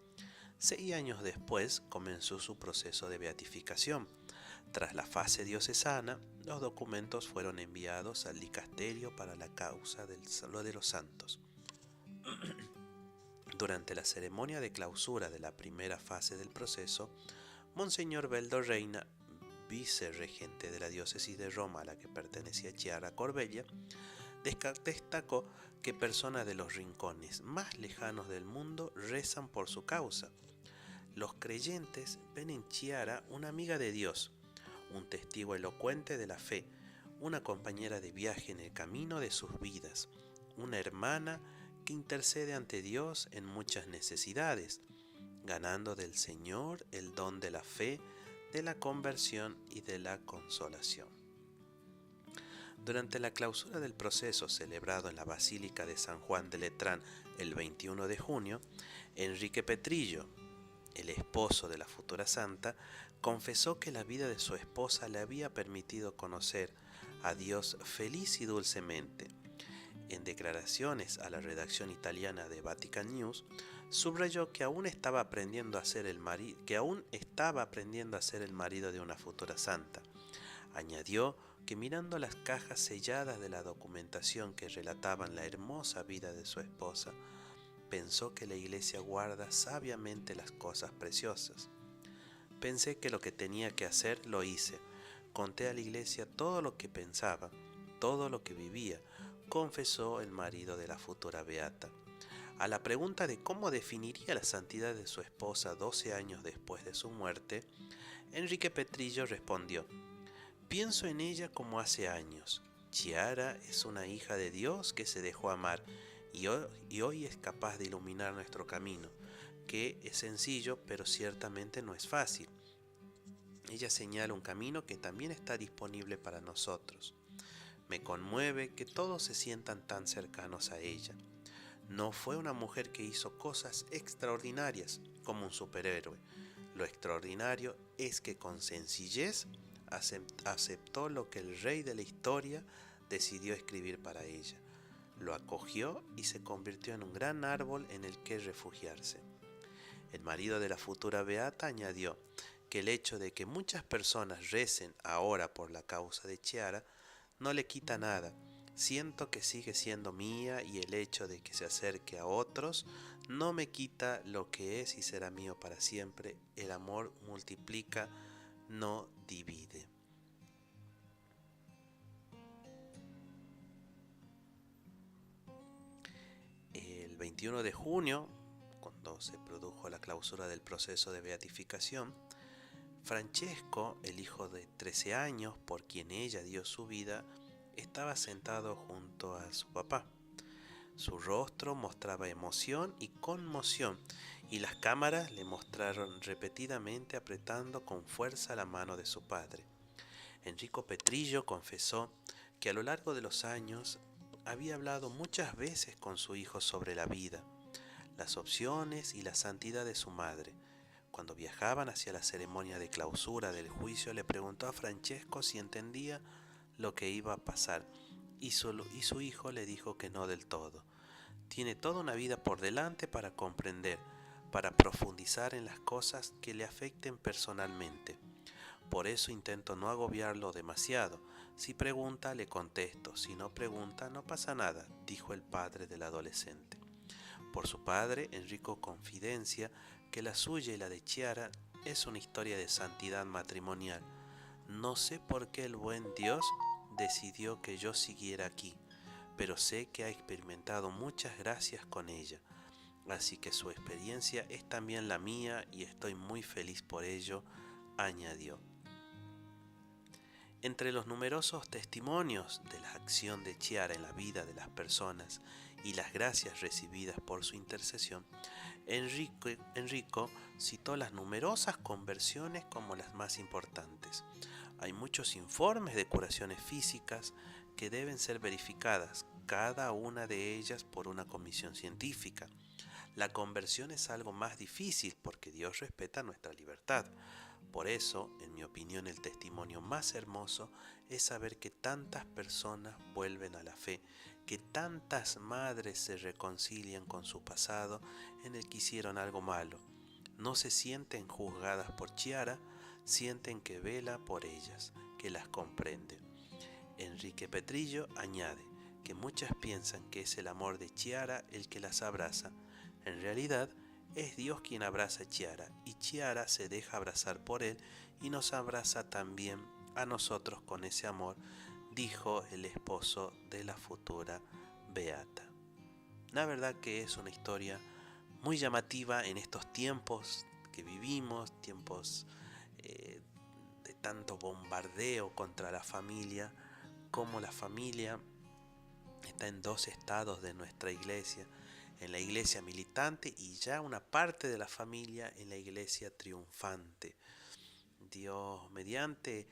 6 años después comenzó su proceso de beatificación. Tras la fase diocesana, los documentos fueron enviados al dicasterio para la causa de los santos. Durante la ceremonia de clausura de la primera fase del proceso, Monseñor Beldo Reina, vicerregente de la diócesis de Roma a la que pertenecía Chiara Corbella, destacó que personas de los rincones más lejanos del mundo rezan por su causa. Los creyentes ven en Chiara una amiga de Dios, un testigo elocuente de la fe, una compañera de viaje en el camino de sus vidas, una hermana que intercede ante Dios en muchas necesidades, ganando del Señor el don de la fe, de la conversión y de la consolación. Durante la clausura del proceso celebrado en la Basílica de San Juan de Letrán el 21 de junio, Enrique Petrillo, el esposo de la futura santa, confesó que la vida de su esposa le había permitido conocer a Dios feliz y dulcemente. En declaraciones a la redacción italiana de Vatican News, subrayó que aún estaba aprendiendo a ser el marido de una futura santa. Añadió que mirando las cajas selladas de la documentación que relataban la hermosa vida de su esposa, pensó que la Iglesia guarda sabiamente las cosas preciosas. Pensé que lo que tenía que hacer lo hice. Conté a la Iglesia todo lo que pensaba, todo lo que vivía, confesó el marido de la futura beata. A la pregunta de cómo definiría la santidad de su esposa 12 años después de su muerte, Enrique Petrillo respondió: pienso en ella como hace años. Chiara es una hija de Dios que se dejó amar y hoy es capaz de iluminar nuestro camino, que es sencillo pero ciertamente no es fácil. Ella señala un camino que también está disponible para nosotros. Me conmueve que todos se sientan tan cercanos a ella. No fue una mujer que hizo cosas extraordinarias como un superhéroe. Lo extraordinario es que con sencillez aceptó lo que el rey de la historia decidió escribir para ella. Lo acogió y se convirtió en un gran árbol en el que refugiarse. El marido de la futura beata añadió que el hecho de que muchas personas recen ahora por la causa de Chiara no le quita nada. Siento que sigue siendo mía y el hecho de que se acerque a otros no me quita lo que es y será mío para siempre. El amor multiplica, no divide. El 21 de junio, cuando se produjo la clausura del proceso de beatificación, Francesco, el hijo de 13 años por quien ella dio su vida, estaba sentado junto a su papá. Su rostro mostraba emoción y conmoción, y las cámaras le mostraron repetidamente apretando con fuerza la mano de su padre. Enrico Petrillo confesó que a lo largo de los años había hablado muchas veces con su hijo sobre la vida, las opciones y la santidad de su madre. Cuando viajaban hacia la ceremonia de clausura del juicio, le preguntó a Francesco si entendía lo que iba a pasar, y su hijo le dijo que no del todo. Tiene toda una vida por delante para comprender, para profundizar en las cosas que le afecten personalmente. Por eso intento no agobiarlo demasiado. Si pregunta, le contesto. Si no pregunta, no pasa nada, dijo el padre del adolescente. Por su padre, Enrico confidencia que la suya y la de Chiara es una historia de santidad matrimonial. No sé por qué el buen Dios decidió que yo siguiera aquí, pero sé que ha experimentado muchas gracias con ella. Así que su experiencia es también la mía y estoy muy feliz por ello, añadió. Entre los numerosos testimonios de la acción de Chiara en la vida de las personas y las gracias recibidas por su intercesión, Enrico citó las numerosas conversiones como las más importantes. Hay muchos informes de curaciones físicas que deben ser verificadas, cada una de ellas por una comisión científica. La conversión es algo más difícil porque Dios respeta nuestra libertad. Por eso, en mi opinión, el testimonio más hermoso es saber que tantas personas vuelven a la fe, que tantas madres se reconcilian con su pasado en el que hicieron algo malo. No se sienten juzgadas por Chiara, sienten que vela por ellas, que las comprende. Enrique Petrillo añade que muchas piensan que es el amor de Chiara el que las abraza. En realidad, es Dios quien abraza a Chiara y Chiara se deja abrazar por él y nos abraza también a nosotros con ese amor, dijo el esposo de la futura beata. La verdad que es una historia muy llamativa en estos tiempos que vivimos, tiempos de tanto bombardeo contra la familia, como la familia está en dos estados de nuestra iglesia, en la iglesia militante y ya una parte de la familia en la iglesia triunfante. Dios mediante,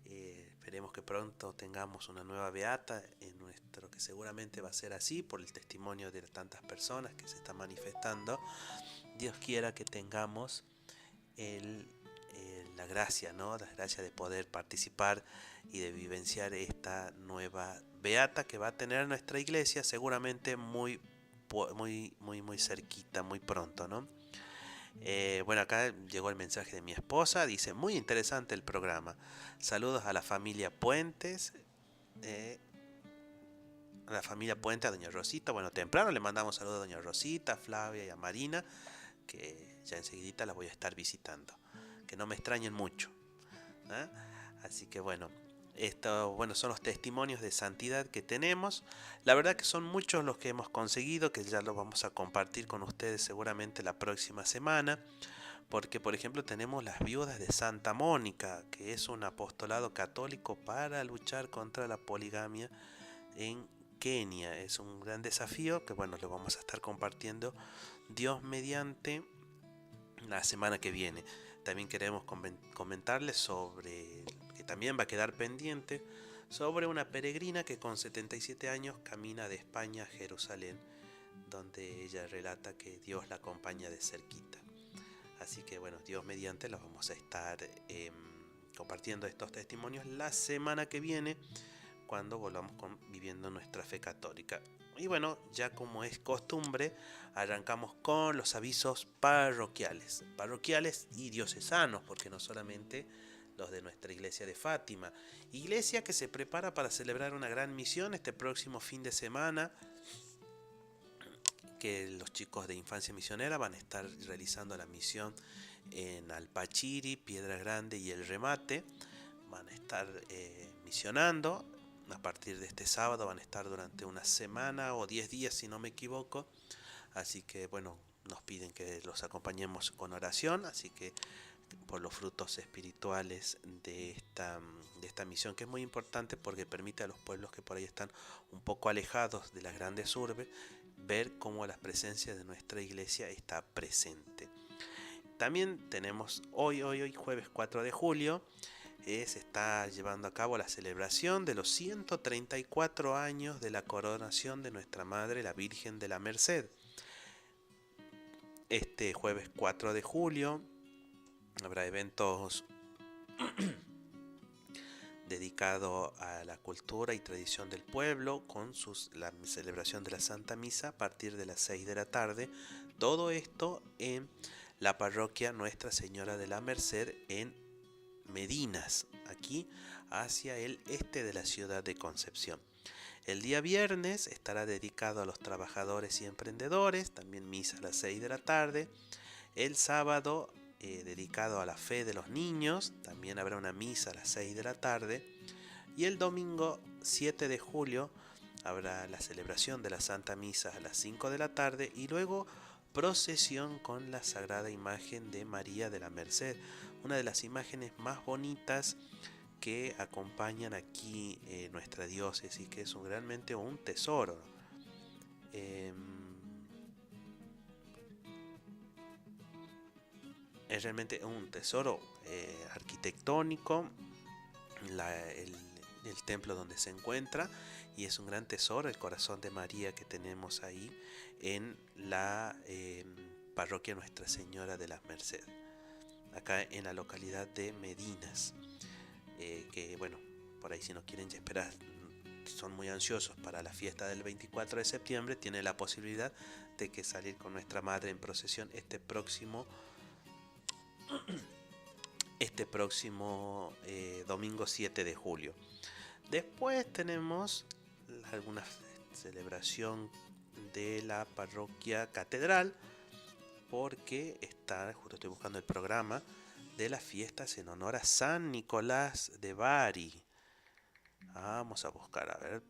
esperemos que pronto tengamos una nueva beata en nuestro, que seguramente va a ser así por el testimonio de tantas personas que se están manifestando. Dios quiera que tengamos la gracia, ¿no? La gracia de poder participar y de vivenciar esta nueva beata que va a tener nuestra iglesia seguramente muy cerquita, muy pronto, ¿no? Bueno, acá llegó el mensaje de mi esposa, dice, muy interesante el programa. Saludos a la familia Puentes, a doña Rosita. Bueno, temprano le mandamos saludos a doña Rosita, a Flavia y a Marina, que ya enseguidita las voy a estar visitando. Que no me extrañen mucho, ¿eh? Así que bueno, estos son los testimonios de santidad que tenemos. La verdad que son muchos los que hemos conseguido, que ya los vamos a compartir con ustedes seguramente la próxima semana. Porque, por ejemplo, tenemos las viudas de Santa Mónica, que es un apostolado católico para luchar contra la poligamia en Kenia. Es un gran desafío que, lo vamos a estar compartiendo Dios mediante la semana que viene. También queremos comentarles sobre, que también va a quedar pendiente, sobre una peregrina que con 77 años camina de España a Jerusalén, donde ella relata que Dios la acompaña de cerquita. Así que Dios mediante los vamos a estar compartiendo estos testimonios la semana que viene, cuando volvamos viviendo nuestra fe católica. Y ya como es costumbre, arrancamos con los avisos parroquiales y diocesanos, porque no solamente los de nuestra iglesia de Fátima. Iglesia que se prepara para celebrar una gran misión este próximo fin de semana, que los chicos de Infancia Misionera van a estar realizando la misión en Alpachiri, Piedra Grande y El Remate. Van a estar misionando. A partir de este sábado van a estar durante una semana o 10 días, si no me equivoco. Así que nos piden que los acompañemos con oración. Así que por los frutos espirituales de esta misión, que es muy importante porque permite a los pueblos que por ahí están un poco alejados de las grandes urbes, ver cómo la presencia de nuestra iglesia está presente. También tenemos hoy jueves 4 de julio, se está llevando a cabo la celebración de los 134 años de la coronación de nuestra Madre, la Virgen de la Merced. Este jueves 4 de julio habrá eventos dedicados a la cultura y tradición del pueblo con la celebración de la Santa Misa a partir de las 6 de la tarde. Todo esto en la parroquia Nuestra Señora de la Merced en Medinas, aquí hacia el este de la ciudad de Concepción. El día viernes estará dedicado a los trabajadores y emprendedores, también misa a las 6 de la tarde. El sábado dedicado a la fe de los niños, también habrá una misa a las 6 de la tarde. Y el domingo 7 de julio habrá la celebración de la Santa Misa a las 5 de la tarde y luego procesión con la Sagrada Imagen de María de la Merced, una de las imágenes más bonitas que acompañan aquí nuestra diócesis, que es realmente un tesoro. Es realmente un tesoro arquitectónico, el templo donde se encuentra, y es un gran tesoro el corazón de María que tenemos ahí en la parroquia Nuestra Señora de las Mercedes, acá en la localidad de Medinas. Que bueno, por ahí si no quieren esperar, son muy ansiosos para la fiesta del 24 de septiembre, tienen la posibilidad de que salir con nuestra Madre en procesión este próximo domingo 7 de julio. Después tenemos alguna celebración de la parroquia Catedral, porque justo estoy buscando el programa de las fiestas en honor a San Nicolás de Bari. Vamos a buscar, a ver,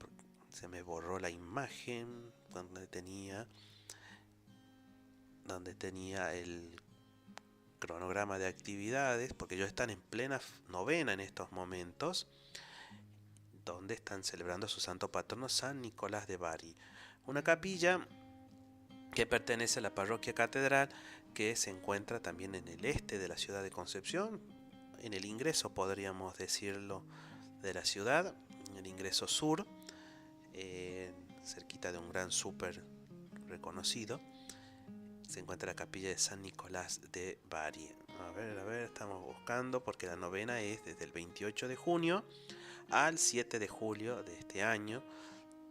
se me borró la imagen donde tenía el cronograma de actividades, porque ellos están en plena novena en estos momentos, donde están celebrando a su santo patrono San Nicolás de Bari. Una capilla que pertenece a la parroquia Catedral, que se encuentra también en el este de la ciudad de Concepción, en el ingreso, podríamos decirlo, de la ciudad, en el ingreso sur, cerquita de un gran súper reconocido, se encuentra la capilla de San Nicolás de Bari. A ver, estamos buscando, porque la novena es desde el 28 de junio al 7 de julio de este año,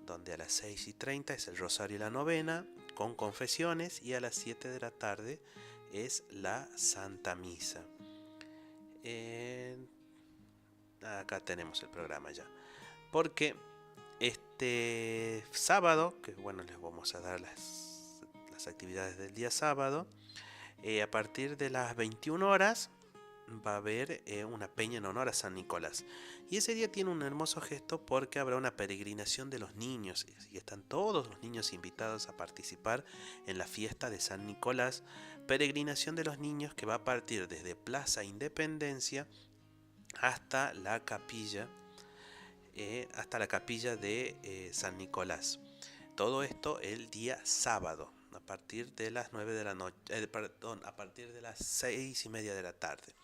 donde a las 6:30 es el rosario y la novena, con confesiones, y a las 7 de la tarde es la Santa Misa. Acá tenemos el programa ya. Porque este sábado, que bueno, les vamos a dar las actividades del día sábado, a partir de las 21 horas va a haber una peña en honor a San Nicolás. Y ese día tiene un hermoso gesto, porque habrá una peregrinación de los niños, y están todos los niños invitados a participar en la fiesta de San Nicolás. Peregrinación de los niños que va a partir desde Plaza Independencia hasta la capilla de San Nicolás. Todo esto el día sábado, a partir de las 9 de la noche, a partir de las 6:30 de la tarde.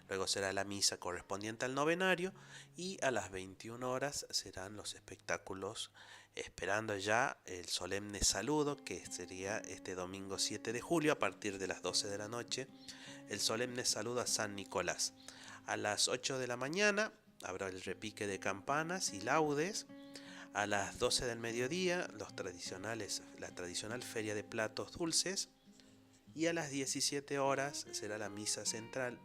Luego será la misa correspondiente al novenario, y a las 21 horas serán los espectáculos, esperando ya el solemne saludo, que sería este domingo 7 de julio a partir de las 12 de la noche, el solemne saludo a San Nicolás. A las 8 de la mañana habrá el repique de campanas y laudes. A las 12 del mediodía la tradicional feria de platos dulces, y a las 17 horas será la misa central,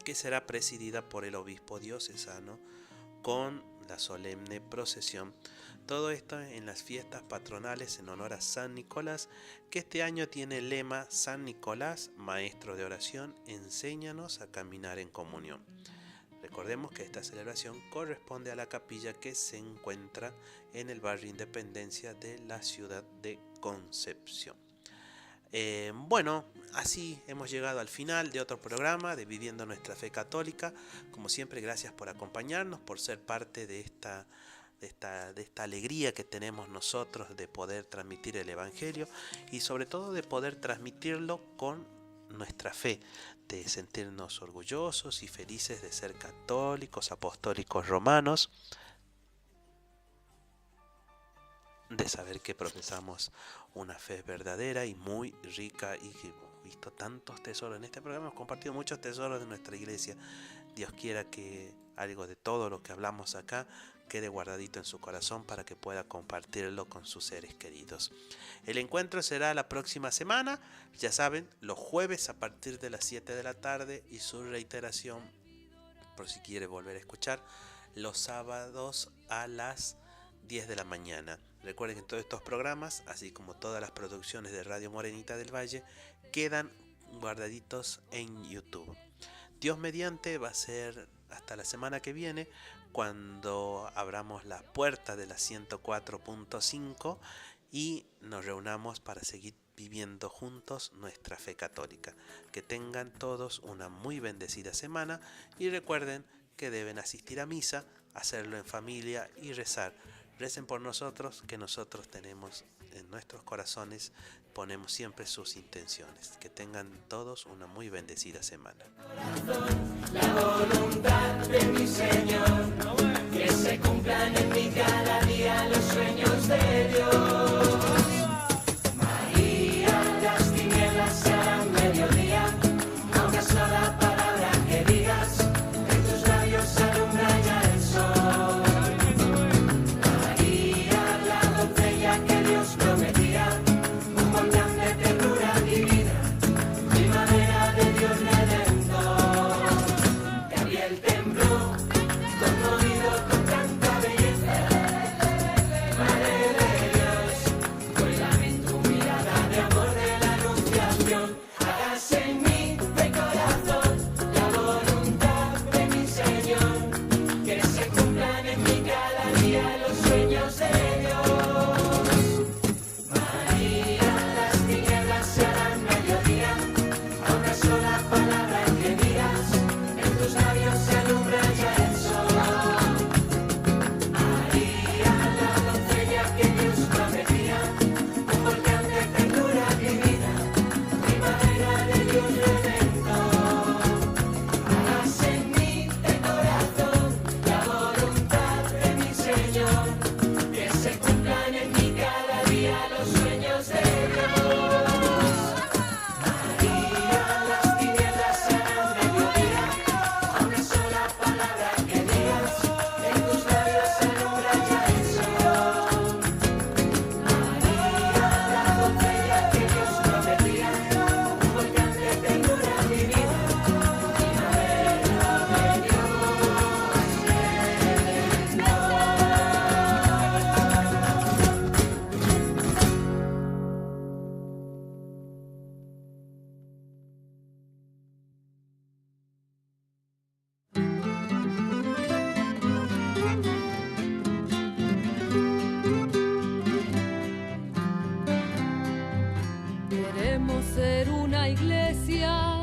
que será presidida por el obispo diocesano con la solemne procesión. Todo esto en las fiestas patronales en honor a San Nicolás, que este año tiene el lema: San Nicolás, maestro de oración, enséñanos a caminar en comunión. Recordemos que esta celebración corresponde a la capilla que se encuentra en el barrio Independencia de la ciudad de Concepción. Bueno, así hemos llegado al final de otro programa de Viviendo Nuestra Fe Católica. Como siempre, gracias por acompañarnos, por ser parte de esta alegría que tenemos nosotros de poder transmitir el Evangelio, y sobre todo de poder transmitirlo con nuestra fe, de sentirnos orgullosos y felices de ser católicos, apostólicos, romanos, de saber que profesamos una fe verdadera y muy rica, y que hemos visto tantos tesoros en este programa. Hemos compartido muchos tesoros de nuestra iglesia. Dios quiera que algo de todo lo que hablamos acá quede guardadito en su corazón para que pueda compartirlo con sus seres queridos. El encuentro será la próxima semana, ya saben, los jueves a partir de las 7 de la tarde, y su reiteración, por si quiere volver a escuchar, los sábados a las 10 de la mañana. Recuerden que todos estos programas, así como todas las producciones de Radio Morenita del Valle, quedan guardaditos en YouTube. Dios mediante, va a ser hasta la semana que viene, cuando abramos la puerta de la 104.5 y nos reunamos para seguir viviendo juntos nuestra fe católica. Que tengan todos una muy bendecida semana, y recuerden que deben asistir a misa, hacerlo en familia y rezar. Recen por nosotros, que nosotros tenemos en nuestros corazones, ponemos siempre sus intenciones. Que tengan todos una muy bendecida semana. La voluntad de mi Señor, que se cumplan en mí cada día los sueños de Dios. María, las tinieblas serán mediodía, a una sola palabra que digas, en tus labios alumbra ya el sol. María, la doncella que Dios prometía, un volcán de ternura divina, primavera de Dios redentor. Gabriel tembló, conmovido con tanta belleza. Madre de Dios, cuélame en tu mirada de amor de la anunciación. Hágase en mí de corazón la voluntad de mi Señor, que se cumplan en mí cada día los sueños de Dios. María, las tinieblas se harán mediodía, a una sola palabra que digas, en tus labios se alumbra ya el sol. María, la doncella que Dios prometía, un volcán de ternura divina, primavera de Dios redentor. Hágase en mí de corazón la voluntad de mi Señor, que se cumplan en mí cada día los sueños de Dios. María, las tinieblas se harán mediodía, a una sola palabra que digas, en tus labios se alumbra ya el sol. María, la doncella que Dios prometía, un volcán de ternura divina, primavera de Dios Queremos ser una iglesia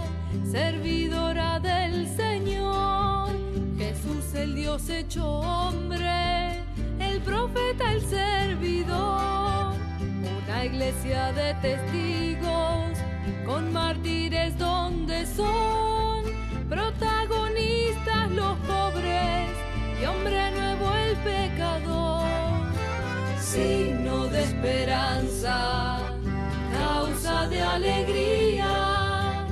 servidora del Señor, Jesús el Dios hecho hombre, el profeta, el servidor, una iglesia de testigos con mártires donde son protagonistas los pobres y hombre nuevo el pecador, signo de esperanza, causa de alegría,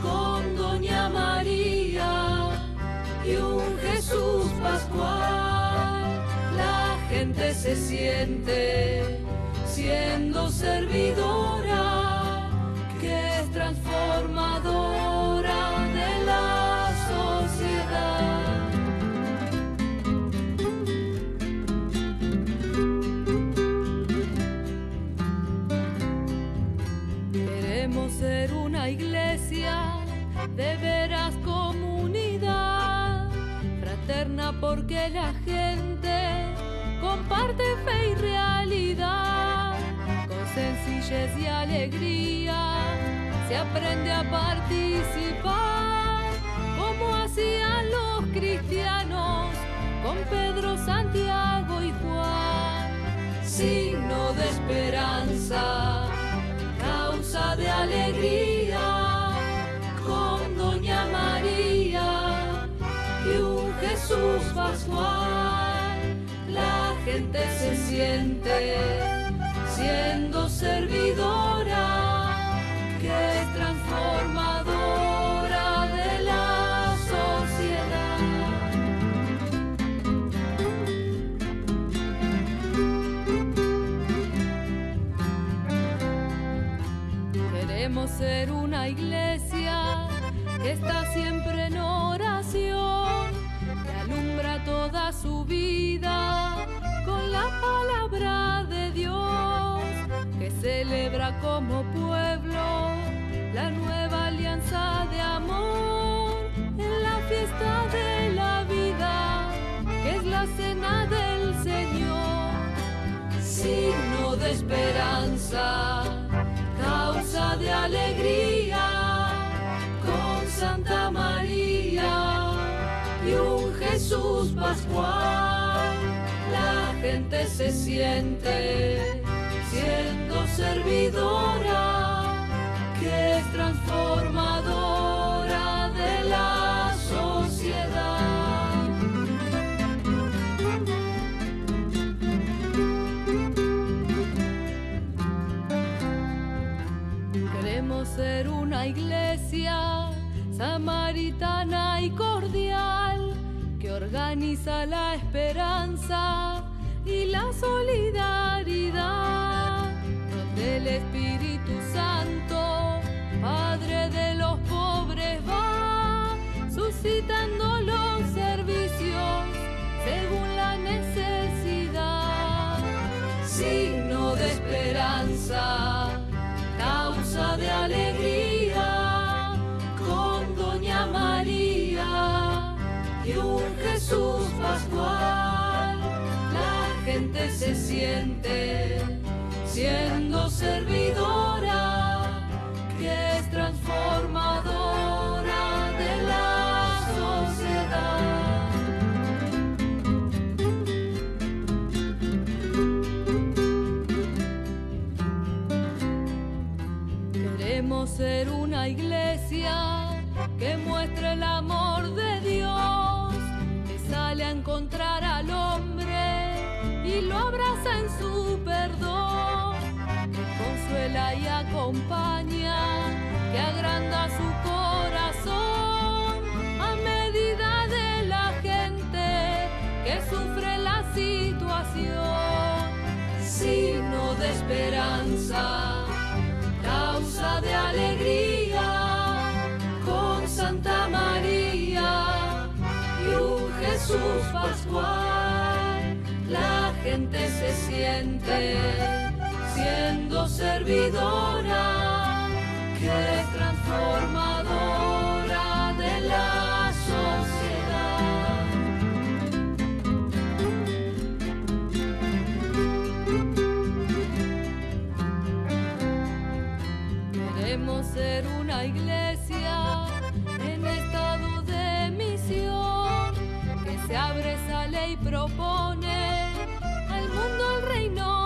con Doña María y un Jesús pascual. La gente se siente siendo servidora, que es transformadora de la sociedad. Queremos ser una iglesia de veras comunidad, fraterna porque la gente comparte fe y realidad, con sencillez y alegría se aprende a participar, como hacían los cristianos con Pedro, Santiago y Juan, signo de esperanza, causa de alegría, con Doña Pascual. La gente se siente siendo servidora, que es transformadora de la sociedad. Queremos ser una iglesia que está siempre en oración, que alumbra toda su vida con la palabra de Dios, que celebra como pueblo la nueva alianza de amor en la fiesta de la vida, que es la cena del Señor, signo de esperanza, causa de alegría, con Santa María y un Jesús pascual. La gente se siente siendo servidora, que es transformadora de la sociedad. Queremos ser una iglesia samaritana y cordial, que organiza la esperanza y la solidaridad, donde el Espíritu Santo, Padre de los pobres, va suscitando los servicios según la necesidad, signo de esperanza, causa de alegría, con Doña María y un Jesús pascual. La gente se siente siendo servidora, que es transformadora de la sociedad. Queremos ser una iglesia que muestre el amor de Dios, que sale a encontrar al hombre y lo abraza en su perdón, que consuela y acompaña, que agranda su corazón a medida de la gente que sufre la situación, signo de esperanza, causa de alegría, con Santa María y un Jesús pascual. La gente se siente siendo servidora, que es transformadora de la sociedad. Queremos ser una iglesia en estado de misión, que se abre, sale y propone al mundo el reino